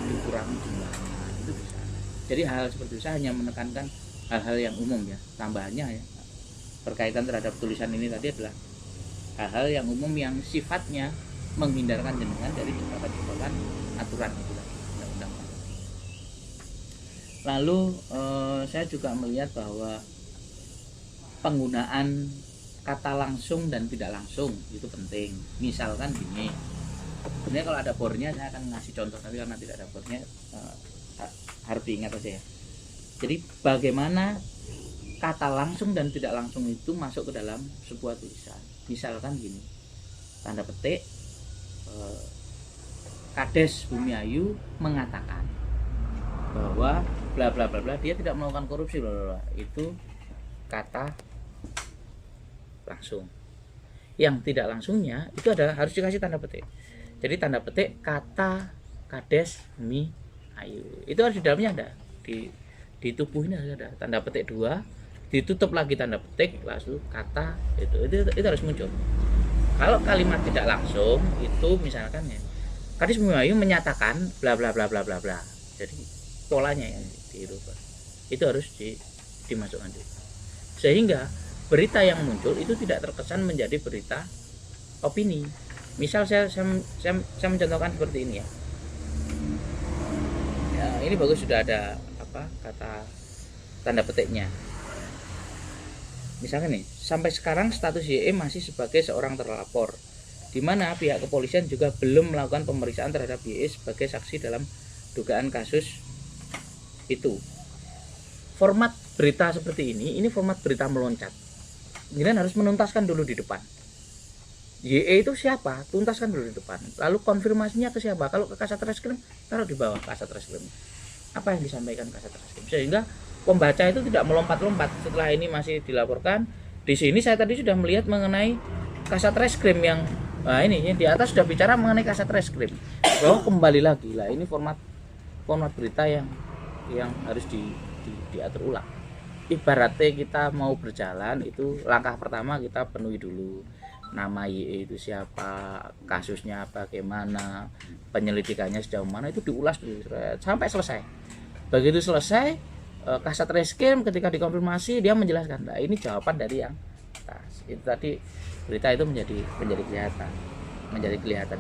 H: dikurangi jumlahnya, itu bisa. Jadi hal seperti itu saya hanya menekankan hal-hal yang umum ya. Tambahannya ya berkaitan terhadap tulisan ini tadi adalah hal-hal yang umum yang sifatnya menghindarkan jenengan dari jebakan-jebakan aturan itu undang-undang. Lalu saya juga melihat bahwa penggunaan kata langsung dan tidak langsung itu penting. Misalkan gini, sebenarnya kalau ada bornya saya akan ngasih contoh, tapi karena tidak ada bornya harus diingat aja ya. Jadi bagaimana kata langsung dan tidak langsung itu masuk ke dalam sebuah tulisan. Misalkan gini, tanda petik Kades Bumi Ayu mengatakan bahwa bla bla bla bla, dia tidak melakukan korupsi, bla bla bla. Itu kata langsung. Yang tidak langsungnya itu adalah harus dikasih tanda petik. Jadi tanda petik kata Kades Bumi Ayu. Itu harus di dalamnya ada. Di tubuh ini harus ada tanda petik 2, ditutup lagi tanda petik, lalu kata itu harus muncul. Kalau kalimat tidak langsung itu misalkan ya, Kades Bumi Ayu menyatakan bla bla bla bla bla bla. Jadi polanya yang dirubah. Itu harus dimasukkan dulu. Sehingga berita yang muncul itu tidak terkesan menjadi berita opini. Misal saya mencontohkan seperti ini ya. Ya, ini bagus sudah ada kata tanda petiknya. Misalkan nih, sampai sekarang status YE masih sebagai seorang terlapor, di mana pihak kepolisian juga belum melakukan pemeriksaan terhadap YE sebagai saksi dalam dugaan kasus itu. Format berita seperti ini format berita meloncat. Kemudian harus menuntaskan dulu di depan. YE itu siapa? Tuntaskan dulu di depan. Lalu konfirmasinya ke siapa? Kalau ke Kasat Reskrim, taruh di bawah Kasat Reskrim. Apa yang disampaikan Kasat Reskrim? Sehingga pembaca itu tidak melompat-lompat. Setelah ini masih dilaporkan. Di sini saya tadi sudah melihat mengenai Kasat Reskrim yang ini di atas sudah bicara mengenai Kasat Reskrim. Bahwa kembali lagi lah, ini format berita yang harus diatur ulang. Ibaratnya kita mau berjalan itu langkah pertama kita penuhi dulu nama YE itu siapa, kasusnya bagaimana, penyelidikannya sejauh mana, itu diulas dulu sampai selesai. Begitu selesai, Kasat Reskrim ketika dikonfirmasi dia menjelaskan, nah ini jawaban dari yang atas. Itu tadi berita itu menjadi kelihatan.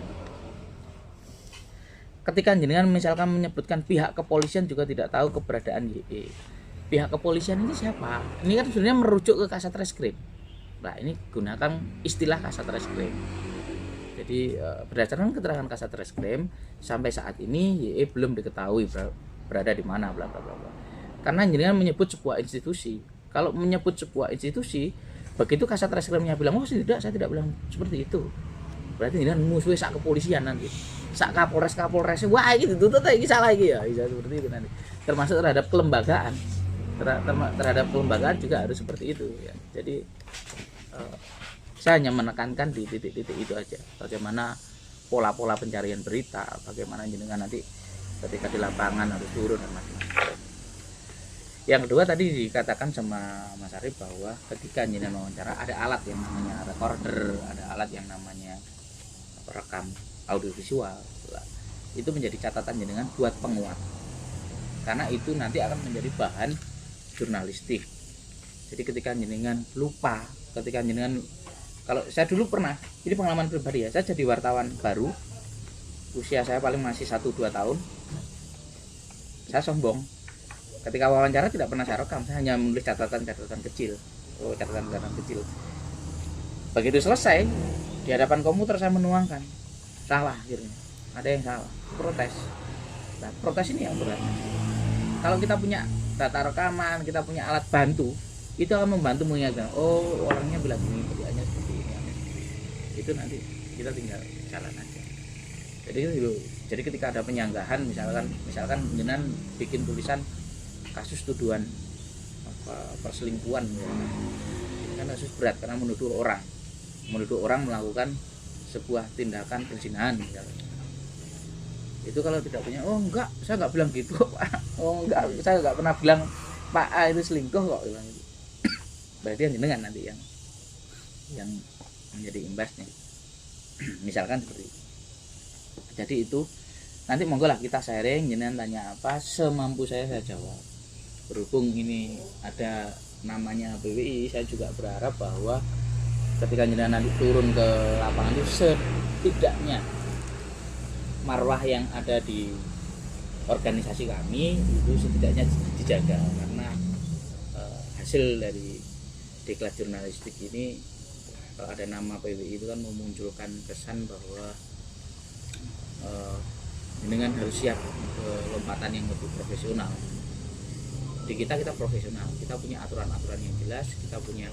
H: Ketika jenengan misalkan menyebutkan pihak kepolisian juga tidak tahu keberadaan YE. Pihak kepolisian ini siapa? Ini kan sebenarnya merujuk ke Kasat Reskrim. Nah, ini gunakan istilah Kasat Reskrim. Jadi berdasarkan keterangan Kasat Reskrim sampai saat ini YE belum diketahui berada di mana bla bla bla. Karena jenengan menyebut sebuah institusi. Kalau menyebut sebuah institusi, begitu Kasat Reskrimnya bilang, "Oh, tidak, saya tidak bilang seperti itu." Berarti jenengan musuhi sak kepolisian nanti. Sak Kapolres, wah ini dituntut iki salah iki ya. Bisa seperti itu nanti. Termasuk terhadap kelembagaan. Terhadap kelembagaan juga harus seperti itu ya. Jadi saya hanya menekankan di titik-titik itu aja, bagaimana pola-pola pencarian berita, bagaimana jenengan nanti ketika di lapangan harus turun dan macam-macam. Yang kedua tadi dikatakan sama Mas Arif bahwa ketika jenengan wawancara ada alat yang namanya recorder, ada alat yang namanya perekam audiovisual. Itu menjadi catatan jenengan buat penguat, karena itu nanti akan menjadi bahan jurnalistik. Jadi ketika jenengan lupa, ketika jenengan, kalau saya dulu pernah, ini pengalaman pribadi ya, saya jadi wartawan baru, usia saya paling masih 1-2 tahun. Saya sombong, ketika wawancara tidak pernah saya rekam, saya hanya menulis catatan-catatan kecil. Catatan-catatan kecil. Begitu selesai, di hadapan komputer saya menuangkan, salah akhirnya, ada yang salah, protes. Nah, protes ini yang berat. Kalau kita punya data rekaman, kita punya alat bantu, itu akan membantu mengingatkan, oh orangnya bilang ini, kerjanya seperti ini. Itu nanti kita tinggal jalan aja. Jadi ketika ada penyanggahan, misalkan jenengan bikin tulisan kasus tuduhan perselingkuhan, ya, ini kan kasus berat karena menuduh orang melakukan sebuah tindakan perzinahan misalnya. Itu kalau tidak punya, oh enggak, saya enggak bilang gitu, Pak. Oh enggak, saya enggak pernah bilang Pak A itu selingkuh kok, bilang gitu. Berarti yang jenengan nanti yang menjadi imbasnya. Misalkan seperti itu. Jadi itu nanti monggo lah kita sharing, jenengan tanya apa, semampu saya jawab. Berhubung ini ada namanya BWI, saya juga berharap bahwa ketika jenengan nanti turun ke lapangan itu setidaknya marwah yang ada di organisasi kami itu setidaknya dijaga, karena hasil dari diklat jurnalistik ini, kalau ada nama PWI itu kan memunculkan kesan bahwa dengan harus siap ke lompatan yang lebih profesional. Di kita profesional, kita punya aturan-aturan yang jelas, kita punya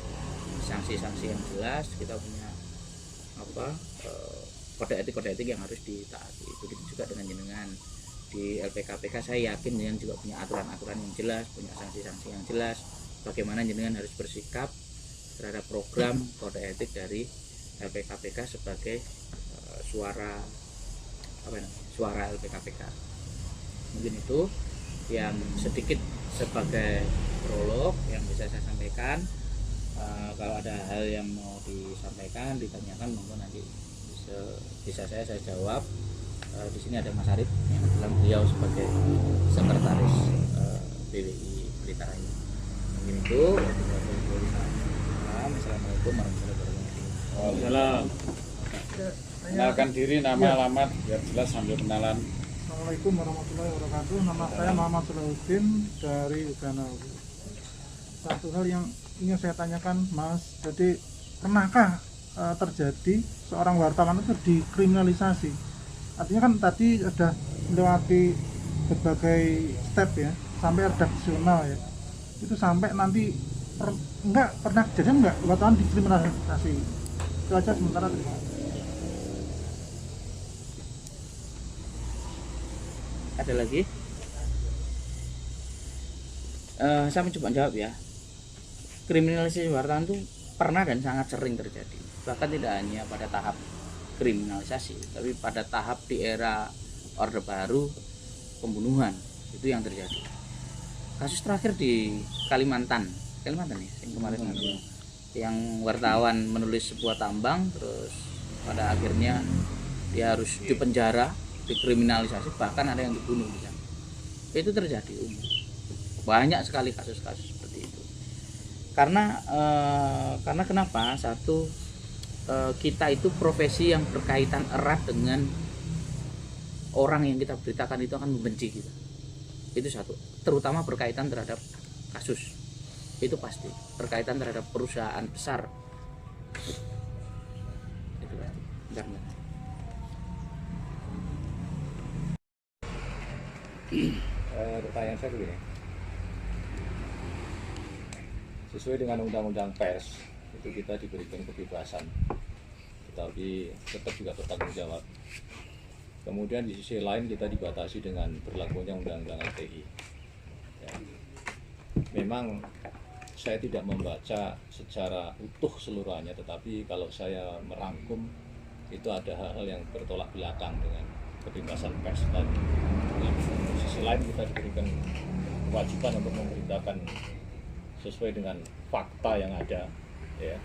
H: sanksi-sanksi yang jelas, kita punya kode etik yang harus ditaati. Begitu juga dengan jenengan di LPKPK, saya yakin jenengan juga punya aturan-aturan yang jelas, punya sanksi-sanksi yang jelas, bagaimana jenengan harus bersikap terhadap program kode etik dari LPKPK sebagai suara LPKPK. Mungkin itu yang sedikit sebagai prolog yang bisa saya sampaikan. Kalau ada hal yang mau disampaikan, ditanyakan, monggo nanti bisa saya jawab. Di sini ada Mas Arif yang bilang beliau sebagai sekretaris PWI Blitar ini. Mungkin itu. Assalamualaikum warahmatullahi wabarakatuh.
C: Salam.
F: Kenalkan diri, nama, alamat biar jelas sambil kenalan.
E: Assalamualaikum warahmatullahi wabarakatuh. Nama saya Muhammad Sulahuddin dari Ugana. Satu hal yang ingin saya tanyakan, Mas, jadi pernahkah terjadi seorang wartawan itu dikriminalisasi? Artinya kan tadi sudah melewati berbagai step ya, sampai redaksional ya. Itu sampai nanti enggak pernah kejadian enggak wartawan dikriminalisasi? Itu aja sementara, terima kasih.
H: Ada lagi? Saya mencoba jawab ya. Kriminalisasi wartawan itu pernah dan sangat sering terjadi. Bahkan tidak hanya pada tahap kriminalisasi, tapi pada tahap di era Orde Baru, pembunuhan, itu yang terjadi. Kasus terakhir di Kalimantan ya, yang kemarin yang wartawan menulis sebuah tambang, terus pada akhirnya dia harus dipenjara, dikriminalisasi, bahkan ada yang dibunuh di sana. Itu terjadi umum. Banyak sekali kasus-kasus seperti itu. Karena kenapa? Satu, kita itu profesi yang berkaitan erat dengan orang yang kita beritakan itu akan membenci kita. Itu satu. Terutama berkaitan terhadap kasus. Itu pasti. Berkaitan terhadap perusahaan besar. Itu pasti. Bentar.
C: Pertanyaan saya begini, sesuai dengan undang-undang pers itu kita diberikan kebebasan, tetapi tetap juga bertanggung jawab. Kemudian di sisi lain kita dibatasi dengan berlakunya undang-undang ITE. Ya. Memang saya tidak membaca secara utuh seluruhnya, tetapi kalau saya merangkum itu ada hal-hal yang bertolak belakang dengan kebebasan pers tadi. Di sisi lain kita diberikan kewajiban untuk memberitakan sesuai dengan fakta yang ada, ya,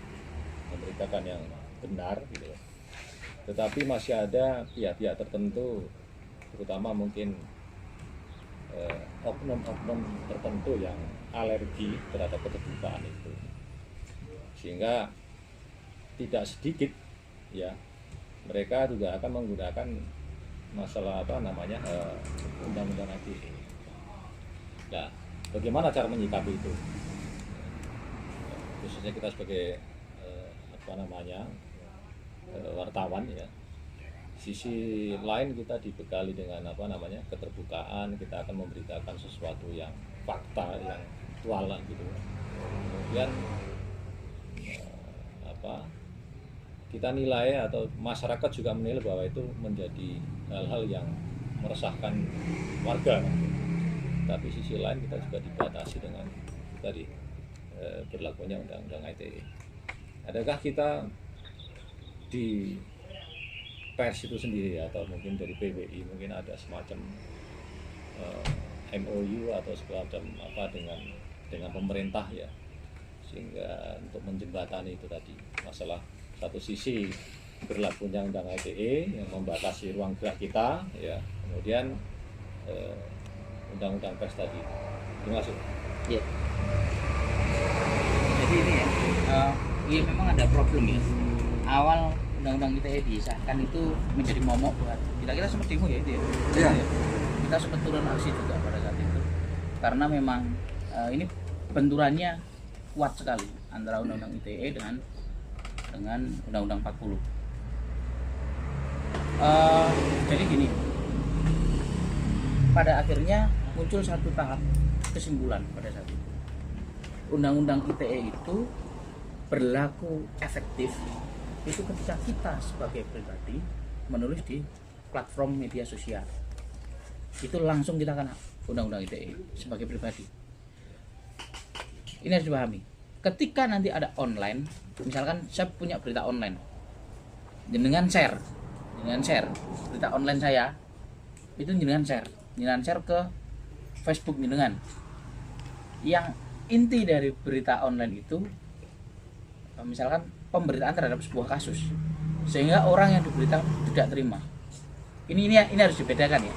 C: memberitakan yang benar gitu. Tetapi masih ada pihak-pihak tertentu, terutama mungkin oknum-oknum tertentu yang alergi terhadap keterbukaan itu, sehingga tidak sedikit ya mereka juga akan menggunakan masalah undang-undang ITE. Nah, bagaimana cara menyikapi itu? Khususnya kita sebagai wartawan ya. Sisi lain kita dibekali dengan keterbukaan, kita akan memberitakan sesuatu yang fakta, yang aktual gitu. Kemudian kita nilai atau masyarakat juga menilai bahwa itu menjadi hal-hal yang meresahkan warga. Tapi sisi lain kita juga dibatasi dengan tadi berlakunya undang-undang ITE. Adakah kita di pers itu sendiri atau mungkin dari PWI mungkin ada semacam MOU atau semacam dengan pemerintah ya, sehingga untuk menjembatani itu tadi masalah satu sisi berlakunya undang ITE yang membatasi ruang gerak kita ya, kemudian undang-undang pers tadi. Terima kasih.
H: Ya. Jadi ini ya memang ada problem ya. Awal undang-undang ITE disahkan itu menjadi momok buat kita sempat demo ya itu ya. Iya. kita sempat turun aksi juga pada saat itu karena memang ini benturannya kuat sekali antara undang-undang ITE dengan undang-undang 40. Jadi gini, pada akhirnya muncul satu tahap kesimpulan pada saat itu. Undang-undang ITE itu berlaku efektif itu ketika kita sebagai pribadi menulis di platform media sosial. Itu langsung kita kena undang-undang ITE sebagai pribadi. Ini harus dipahami. Ketika nanti ada online, misalkan saya punya berita online, jenengan share berita online saya, itu jenengan share ke Facebook jenengan. Yang inti dari berita online itu, misalkan pemberitaan terhadap sebuah kasus, sehingga orang yang diberitakan tidak terima. Ini harus dibedakan ya.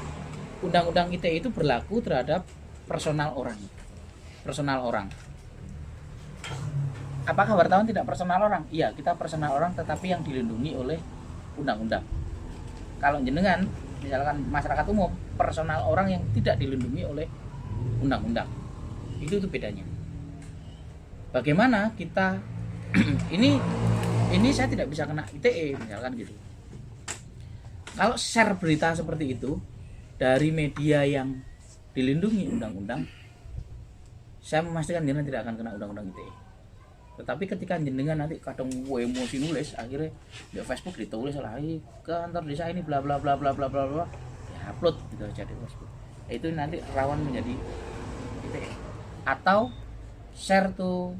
H: Undang-undang ITE itu berlaku terhadap personal orang. Apakah wartawan tidak personal orang? Iya, kita personal orang, tetapi yang dilindungi oleh undang-undang. Kalau jenengan, misalkan masyarakat umum, personal orang yang tidak dilindungi oleh undang-undang. Itu bedanya. Bagaimana kita ini saya tidak bisa kena ITE misalkan gitu. Kalau share berita seperti itu dari media yang dilindungi undang-undang, saya memastikan jenengan tidak akan kena undang-undang ITE. Tetapi ketika jenengan nanti kadang emosi nulis, akhirnya di Facebook ditulis lagi ke kantor desa ini bla bla bla bla bla bla bla, ya upload gitu aja di Facebook. Itu nanti rawan menjadi ITE. Atau share tuh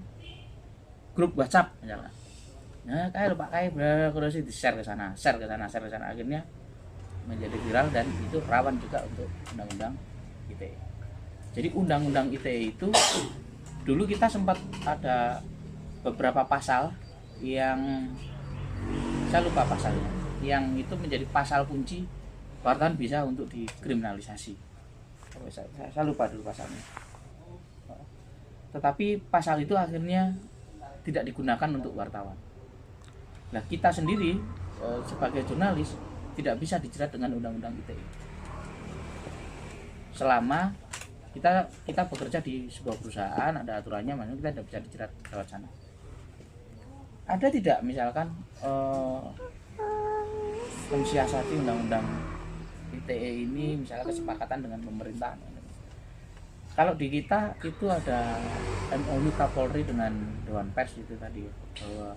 H: grup WhatsApp misalnya. Nah, kayak Pak kayak berkurasi di share ke sana, akhirnya menjadi viral dan itu rawan juga untuk undang-undang ITE. Jadi undang-undang ITE itu dulu kita sempat ada beberapa pasal yang saya lupa pasalnya, yang itu menjadi pasal kunci wartawan bisa untuk dikriminalisasi. Saya lupa dulu pasalnya. Tetapi pasal itu akhirnya tidak digunakan untuk wartawan. Nah, kita sendiri sebagai jurnalis tidak bisa dijerat dengan undang-undang ITE. Selama kita bekerja di sebuah perusahaan, ada aturannya, makanya kita tidak bisa dijerat lewat sana. Ada tidak misalkan mensiasati undang-undang ITE ini, misalnya kesepakatan dengan pemerintahan. Kalau di kita itu ada MOU Kapolri dengan Dewan Pers itu tadi, bahwa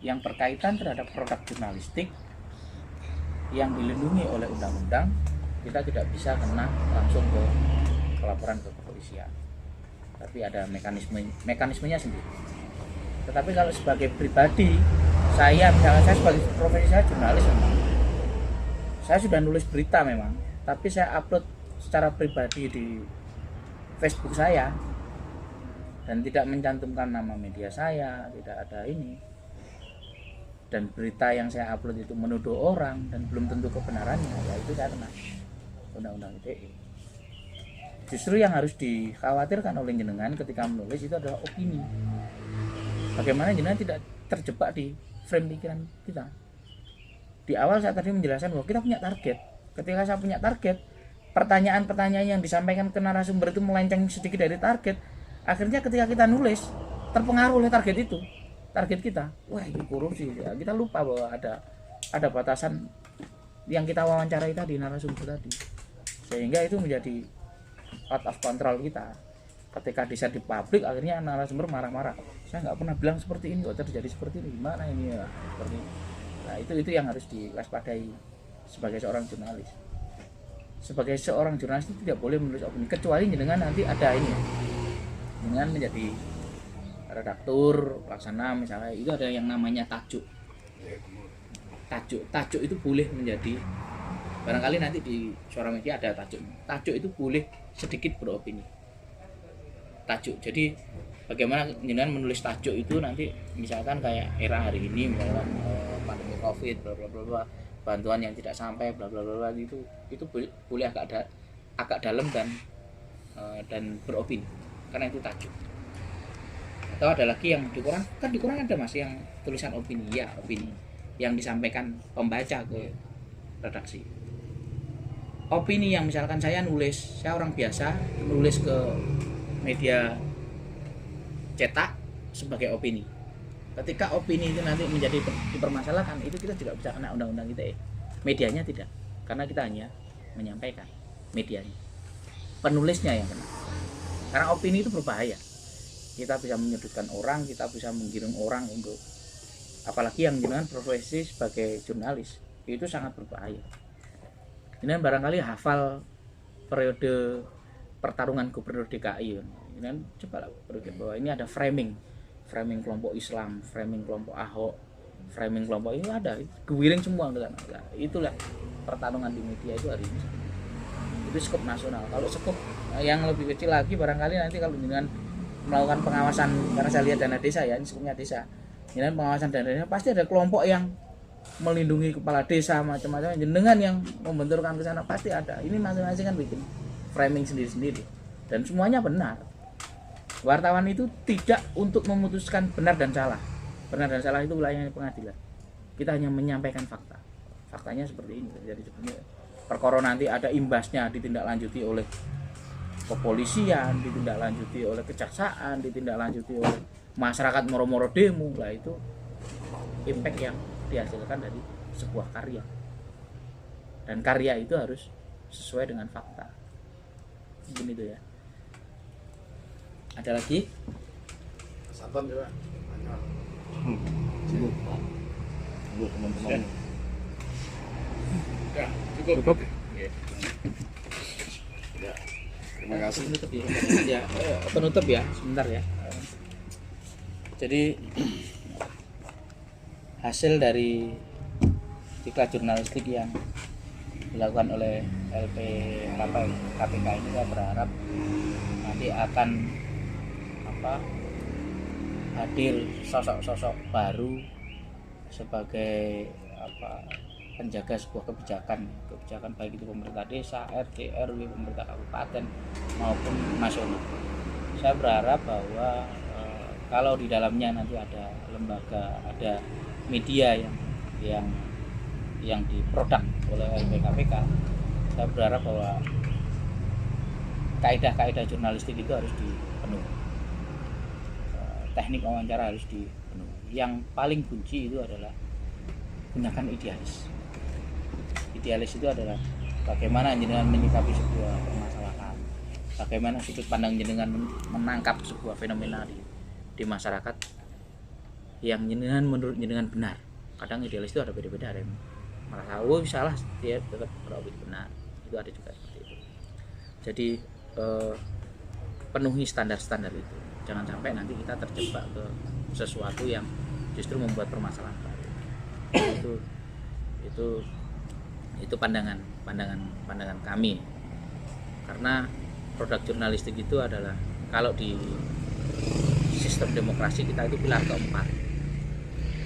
H: yang berkaitan terhadap produk jurnalistik yang dilindungi oleh undang-undang, kita tidak bisa kena langsung ke laporan ke kepolisian, tapi ada mekanismenya sendiri. Tetapi kalau sebagai pribadi, misalnya saya sebagai profesi saya jurnalis memang, saya sudah nulis berita memang, tapi saya upload secara pribadi di Facebook saya dan tidak mencantumkan nama media saya, tidak ada ini. Dan berita yang saya upload itu menuduh orang dan belum tentu kebenarannya, ya itu saya kena undang-undang ITE. Justru yang harus dikhawatirkan oleh jenengan ketika menulis itu adalah opini. Bagaimana jenengan tidak terjebak di frame pikiran kita. Di awal saya tadi menjelaskan bahwa kita punya target. Ketika saya punya target, pertanyaan-pertanyaan yang disampaikan ke narasumber itu melenceng sedikit dari target. Akhirnya ketika kita nulis, terpengaruh oleh target itu. Target kita, wah ini korupsi. Ya, kita lupa bahwa ada batasan yang kita wawancarai tadi, narasumber tadi. Sehingga itu menjadi out of control kita. Ketika di-share di publik, akhirnya narasumber marah-marah. Saya nggak pernah bilang seperti ini, kok terjadi seperti ini, gimana ini ya? Seperti ini. Nah itu yang harus diwaspadai sebagai seorang jurnalis. Sebagai seorang jurnalis itu tidak boleh menulis opini, kecuali dengan nanti ada ini, dengan menjadi redaktur, pelaksana misalnya, itu ada yang namanya tajuk. Tajuk itu boleh menjadi, barangkali nanti di Suara Media ada tajuk. Tajuk itu boleh sedikit beropini. Tajuk. Jadi bagaimana jenengan menulis tajuk itu nanti misalkan kayak era hari ini, misalkan pandemi Covid, bla bla bla, bantuan yang tidak sampai, bla bla bla, itu boleh agak dalam dan beropini, karena itu tajuk. Atau ada lagi yang di Quran ada Mas yang tulisan opini, ya opini yang disampaikan pembaca ke redaksi. opini yang misalkan saya orang biasa nulis ke media cetak sebagai opini. Ketika opini itu nanti menjadi dipermasalahkan, itu kita tidak bisa kena undang-undang ITE. Medianya tidak, karena kita hanya menyampaikan, medianya. Penulisnya yang kena. Karena opini itu berbahaya. Kita bisa menyudutkan orang, kita bisa menggiring orang untuk, apalagi yang dengan profesi sebagai jurnalis, itu sangat berbahaya. Ini barangkali hafal periode pertarungan gubernur DKI. Ini coba berpikir bahwa ini ada framing kelompok Islam, framing kelompok Ahok, framing kelompok itu ada, kewiring semua ke sana. Nah, itulah pertarungan di media itu hari ini. Itu skop nasional. Kalau skop yang lebih kecil lagi barangkali nanti kalau dengan melakukan pengawasan, karena saya lihat dana desa ya, ini skopnya desa. Dengan pengawasan dana desa pasti ada kelompok yang melindungi kepala desa macam-macam, jenengan yang membenturkan ke sana pasti ada. Ini masing-masing kan bikin framing sendiri-sendiri dan semuanya benar. Wartawan itu tidak untuk memutuskan benar dan salah. Benar dan salah itu wilayahnya pengadilan. Kita hanya menyampaikan fakta. Faktanya seperti ini. Jadi sebenarnya perkara nanti ada imbasnya ditindaklanjuti oleh kepolisian, ditindaklanjuti oleh kejaksaan, ditindaklanjuti oleh masyarakat moro-moro demo, lah itu impact yang dihasilkan dari sebuah karya, dan karya itu harus sesuai dengan fakta. Mungkin itu ya. Ada lagi?
F: Saban juga.
B: teman-teman.
C: Cukup.
F: Ya. Terima kasih.
H: Penutup ya, sebentar ya. Jadi hasil dari diklat jurnalistik yang dilakukan oleh LPKPK ini, saya berharap nanti akan hadir sosok-sosok baru sebagai penjaga sebuah kebijakan baik itu pemerintah desa, RT, RW, pemerintah kabupaten maupun nasional. Saya berharap bahwa kalau di dalamnya nanti ada lembaga, ada media yang diproduk oleh LPKPK, saya berharap bahwa kaidah-kaidah jurnalistik itu harus dipenuhi, teknik wawancara harus dipenuhi. Yang paling kunci itu adalah gunakan idealis. Idealis itu adalah bagaimana jenengan menyikapi sebuah permasalahan, bagaimana sudut pandang jenengan menangkap sebuah fenomena di masyarakat yang jenengan menurut jenengan benar. Kadang idealis itu ada beda-beda, ada yang merasa salah, dia tetap beropini benar, itu ada juga seperti itu. Jadi penuhi standar-standar itu, jangan sampai nanti kita terjebak ke sesuatu yang justru membuat permasalahan baru. Itu pandangan kami, karena produk jurnalistik itu adalah, kalau di sistem demokrasi kita itu pilar keempat.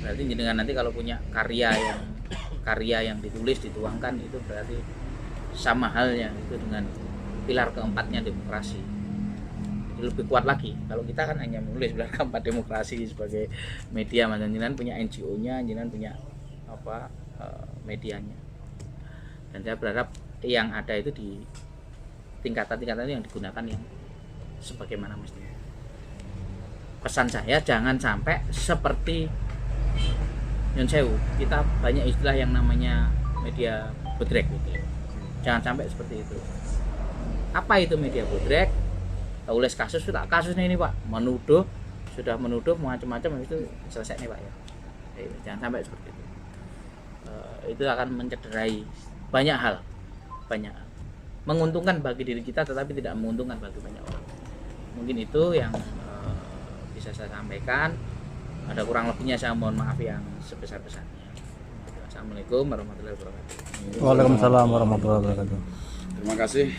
H: Berarti jenengan nanti kalau punya karya yang ditulis, dituangkan, itu berarti sama halnya itu dengan pilar keempatnya demokrasi. Itu lebih kuat lagi. Kalau kita kan hanya menulis pilar keempat demokrasi sebagai media, macam jenengan punya NGO-nya, jenengan punya medianya. Dan saya berharap yang ada itu di tingkatan-tingkatan yang digunakan yang sebagaimana mestinya. Pesan saya jangan sampai seperti Nyun Sewu, kita banyak istilah yang namanya media bodrek gitu. Jangan sampai seperti itu. Apa itu media bodrek? Tulis kasusnya ini Pak, sudah menuduh macam-macam, itu selesai nih Pak ya. Jangan sampai seperti itu. Itu akan mencederai banyak hal. Menguntungkan bagi diri kita tetapi tidak menguntungkan bagi banyak orang. Mungkin itu yang bisa saya sampaikan. Ada kurang lebihnya saya mohon maaf yang sebesar-besarnya. Assalamualaikum warahmatullahi wabarakatuh.
D: Waalaikumsalam warahmatullahi wabarakatuh.
F: Terima kasih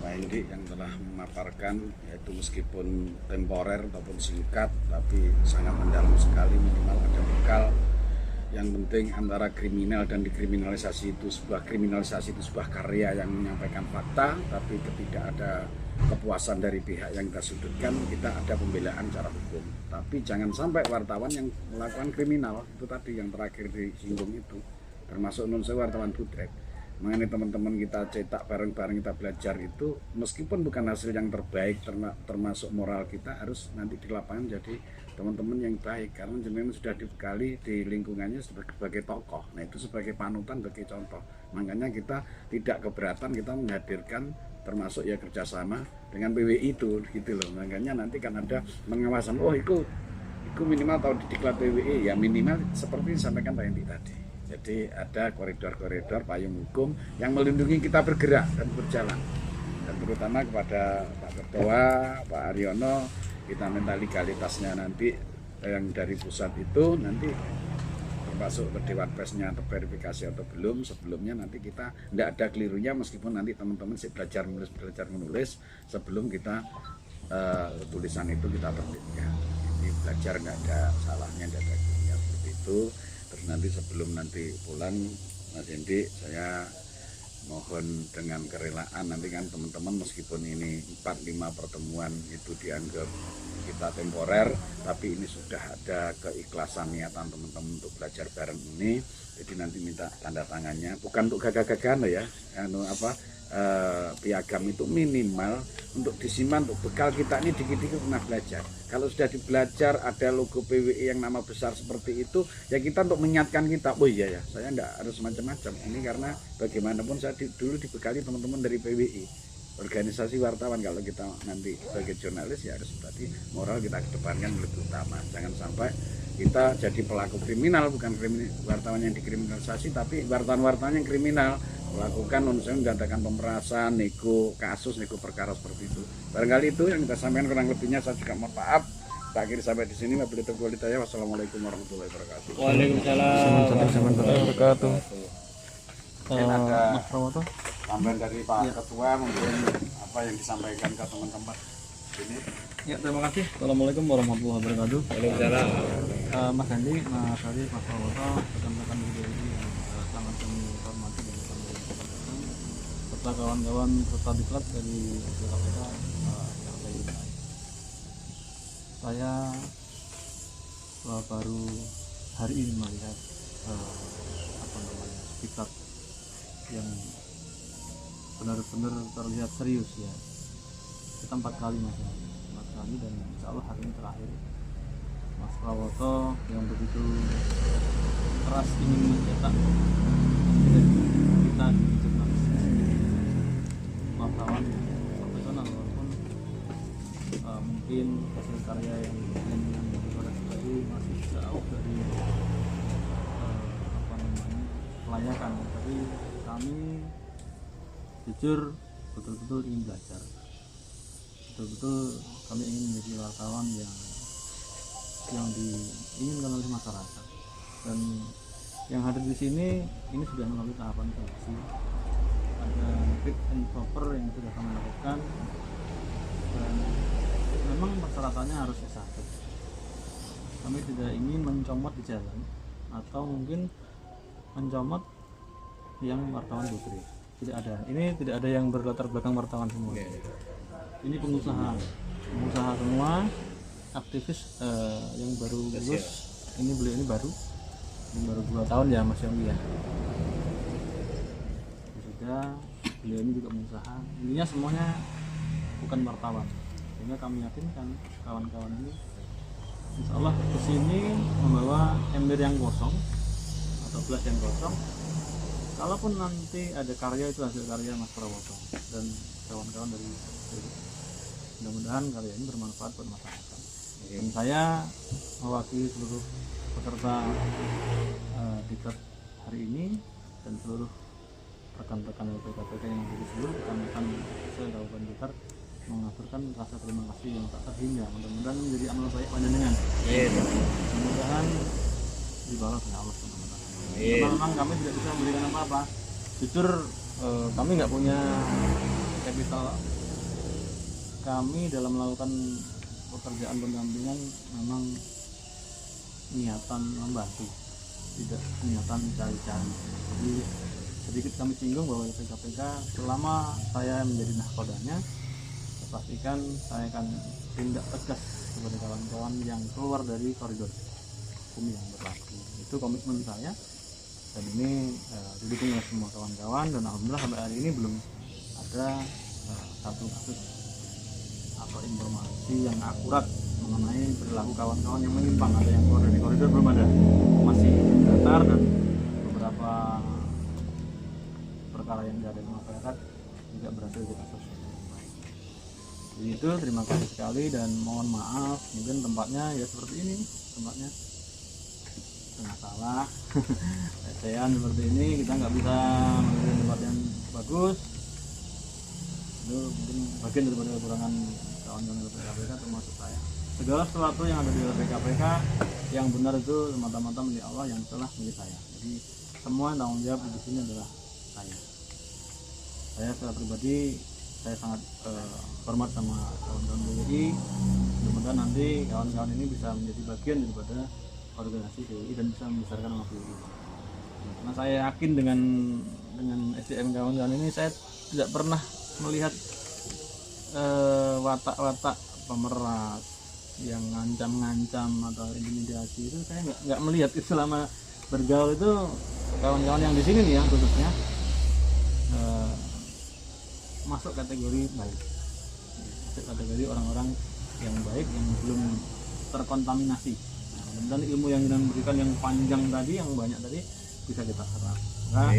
F: Pak Hendi yang telah memaparkan, yaitu meskipun temporer ataupun singkat tapi sangat mendalam sekali. Minimal ada bekal. Yang penting antara kriminal dan dikriminalisasi itu sebuah karya yang menyampaikan fakta, tapi ketika ada kepuasan dari pihak yang kita sudutkan, kita ada pembelaan secara hukum. Tapi jangan sampai wartawan yang melakukan kriminal, itu tadi yang terakhir disinggung itu, termasuk wartawan bodrek, mengenai teman-teman kita cetak bareng-bareng, kita belajar itu meskipun bukan hasil yang terbaik termasuk moral kita harus nanti di lapangan jadi teman-teman yang baik, karena jenengan sudah dibekali di lingkungannya sebagai tokoh. Nah itu sebagai panutan, sebagai contoh. Makanya kita tidak keberatan kita menghadirkan termasuk ya kerjasama dengan PWI itu gitu loh. Makanya nanti kan ada pengawasan, oh itu minimal tahu didiklat PWI, ya minimal seperti disampaikan Pak Hendy tadi. Jadi ada koridor-koridor payung hukum yang melindungi kita bergerak dan berjalan. Dan terutama kepada Pak Ketua, Pak Aryono, kita minta legalitasnya nanti yang dari pusat itu nanti termasuk ke Dewan Persnya terverifikasi atau belum. Sebelumnya nanti kita tidak ada kelirunya, meskipun nanti teman-teman belajar menulis sebelum kita tulisan itu kita terbitkan. Jadi belajar nggak ada salahnya, tidak ada kelirunya seperti itu. Terus nanti sebelum nanti pulang Mas Hendy, saya mohon dengan kerelaan nanti kan teman-teman meskipun ini 4-5 pertemuan itu dianggap kita temporer, tapi ini sudah ada keikhlasan niatan teman-teman untuk belajar bareng ini. Jadi nanti minta tanda tangannya, bukan untuk gagah-gagahan ya, piagam itu minimal untuk disimpan untuk bekal kita ini dikit-dikit pernah belajar. Kalau sudah dibelajar ada logo PWI yang nama besar seperti itu, ya kita untuk mengingatkan kita, oh iya ya, saya nggak harus macam-macam. Ini karena bagaimanapun saya dulu dibekali teman-teman dari PWI, organisasi wartawan. Kalau kita nanti sebagai jurnalis ya harus berarti moral kita kedepankan lebih utama. Jangan sampai kita jadi pelaku kriminal, bukan wartawan yang dikriminalisasi, tapi wartawan-wartawan yang kriminal melakukan mendatangkan pemerasan, nego kasus, nego perkara seperti itu. Barangkali itu yang kita sampaikan, kurang lebihnya saya juga mohon maaf. Kita akhiri sampai di sini. Wabillahi taufiq wal hidayah. Wassalamualaikum warahmatullahi wabarakatuh.
D: Waalaikumsalam warahmatullahi wabarakatuh.
F: Mungkin ada
D: Mas Prawoto.
F: tambahan dari Pak Ketua, mungkin apa yang disampaikan ke teman-teman ini.
D: Ya, terima kasih. Assalamualaikum warahmatullahi wabarakatuh.
C: Waalaikumsalam.
D: Mas Hendy, Mas Ari, Mas Prawoto, rekan-rekan media ini yang sangat kami hormati dan kami hormati, serta kawan-kawan serta diklat dari KPK yang saya cintai. Saya baru hari ini melihat diklat yang benar-benar terlihat serius ya. Kita 4 kali Mas kali, dan insya Allah hari ini terakhir. Mas Prawoto yang begitu keras ingin mencetak kita di jurnalis wartawan profesional, walaupun mungkin hasil karya yang tadi masih jauh dari kelayakan, tapi kami jujur betul-betul ingin belajar, betul-betul kami ingin menjadi wartawan yang diinginkan oleh masyarakat. Dan yang hadir di sini ini sudah melalui tahapan seleksi, ada fit and proper yang sudah kami lakukan, dan memang persyaratannya harus S1. Kami tidak ingin mencomot di jalan atau mungkin mencomot yang wartawan putri, tidak ada. Ini tidak ada yang berlatar belakang wartawan semua. Ini pengusaha semua, aktivis yang baru lulus. Beliau ini baru 2 tahun ya Mas Yogi ya. Sudah, beliau ini juga pengusaha. Intinya semuanya bukan wartawan. Sehingga kami yakinkan kawan-kawan ini insya Allah kesini membawa ember yang kosong atau gelas yang kosong. Kalaupun nanti ada karya, itu hasil karya Mas Prawoto dan kawan-kawan dari mudah-mudahan karya ini bermanfaat buat masyarakat. Dan saya mewakili seluruh peserta diklat hari ini dan seluruh rekan-rekan LPKPK yang ada di seluruh rekan-rekan saya Kabupaten Blitar mengaturkan rasa terima kasih yang tak terhingga. Mudah-mudahan menjadi amal baik panjenengan. Mudah-mudahan dibalas oleh Allah SWT. Karena memang kami tidak bisa memberikan apa-apa. Jujur kami nggak punya kapital. Kami dalam melakukan pekerjaan pendampingan memang niatan membantu, tidak niatan cari-cari. Jadi sedikit kami singgung bahwa LPKPK selama saya menjadi nahkodanya, saya pastikan saya akan tindak tegas kepada kawan-kawan yang keluar dari koridor hukum yang berlaku. Itu komitmen saya. dan ini didukung oleh semua kawan-kawan, dan alhamdulillah sampai hari ini belum ada satu kasus atau informasi yang akurat mengenai perilaku kawan-kawan yang menyimpang. Ada yang keluar dari koridor, belum ada, masih datar, dan beberapa perkara yang ada di masyarakat juga berhasil kita selesaikan. Jadi itu, terima kasih sekali dan mohon maaf mungkin tempatnya ya seperti ini, tempatnya setengah salah lesehan seperti ini, kita nggak bisa memberikan tempat yang bagus. Itu mungkin bagian daripada kekurangan kawan-kawan LP KPK termasuk saya. Segala sesuatu yang ada di LP KPK yang benar itu semata-mata milik Allah, yang salah milik saya. Jadi semua tanggung jawab di sini adalah saya. Saya secara pribadi saya sangat hormat sama kawan-kawan BWI. Mudah-mudahan nanti kawan-kawan ini bisa menjadi bagian daripada organisasi BWI dan bisa membesarkan nama BWI. Karena saya yakin dengan SDM kawan-kawan ini, saya tidak pernah melihat watak-watak pemeras yang ngancam-ngancam atau intimidasi. Itu saya nggak melihat itu selama bergaul. Itu kawan-kawan yang di sini nih ya khususnya masuk kategori baik, masuk kategori orang-orang yang baik yang belum terkontaminasi. Dan ilmu yang kita berikan yang panjang tadi, yang banyak tadi, bisa kita serap. Nah,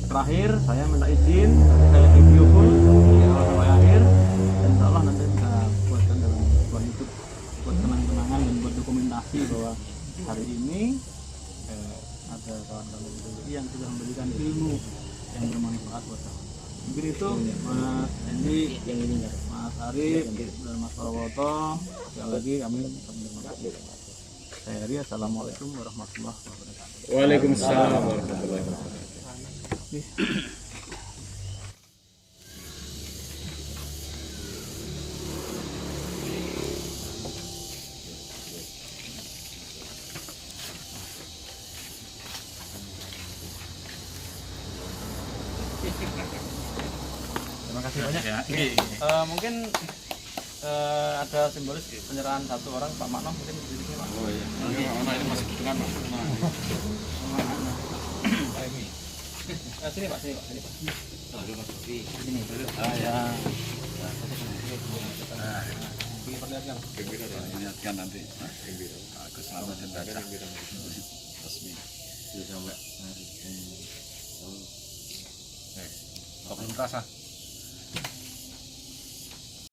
D: terakhir saya minta izin, saya video full dari awal sampai akhir, dan insya Allah nanti bisa buatkan dalam sebuah YouTube buat kenang-kenangan dan buat dokumentasi bahwa hari ini ada kawan-kawan BWI yang sudah memberikan ilmu yang bermanfaat buat kawan. Mungkin itu Mas Endi, yang ini Mas Arif dan Mas Prawoto. Sekali lagi kami terima kasih. Saya Heri, assalamualaikum warahmatullahi wabarakatuh.
C: Waalaikumsalam warahmatullahi wabarakatuh.
D: Terima kasih banyak. Mungkin ada simbolis penyerahan satu orang, Pak Makno mungkin di sini Pak.
F: Oh iya. Ini masih dengan Mas.
D: Sini Pak, sini Pak, sini Pak. Sini. Ya. Diperlihatkan.
F: Ingatkan nanti. Keselamatan baca. Resmi.
C: Sampai. Kok belum terasa?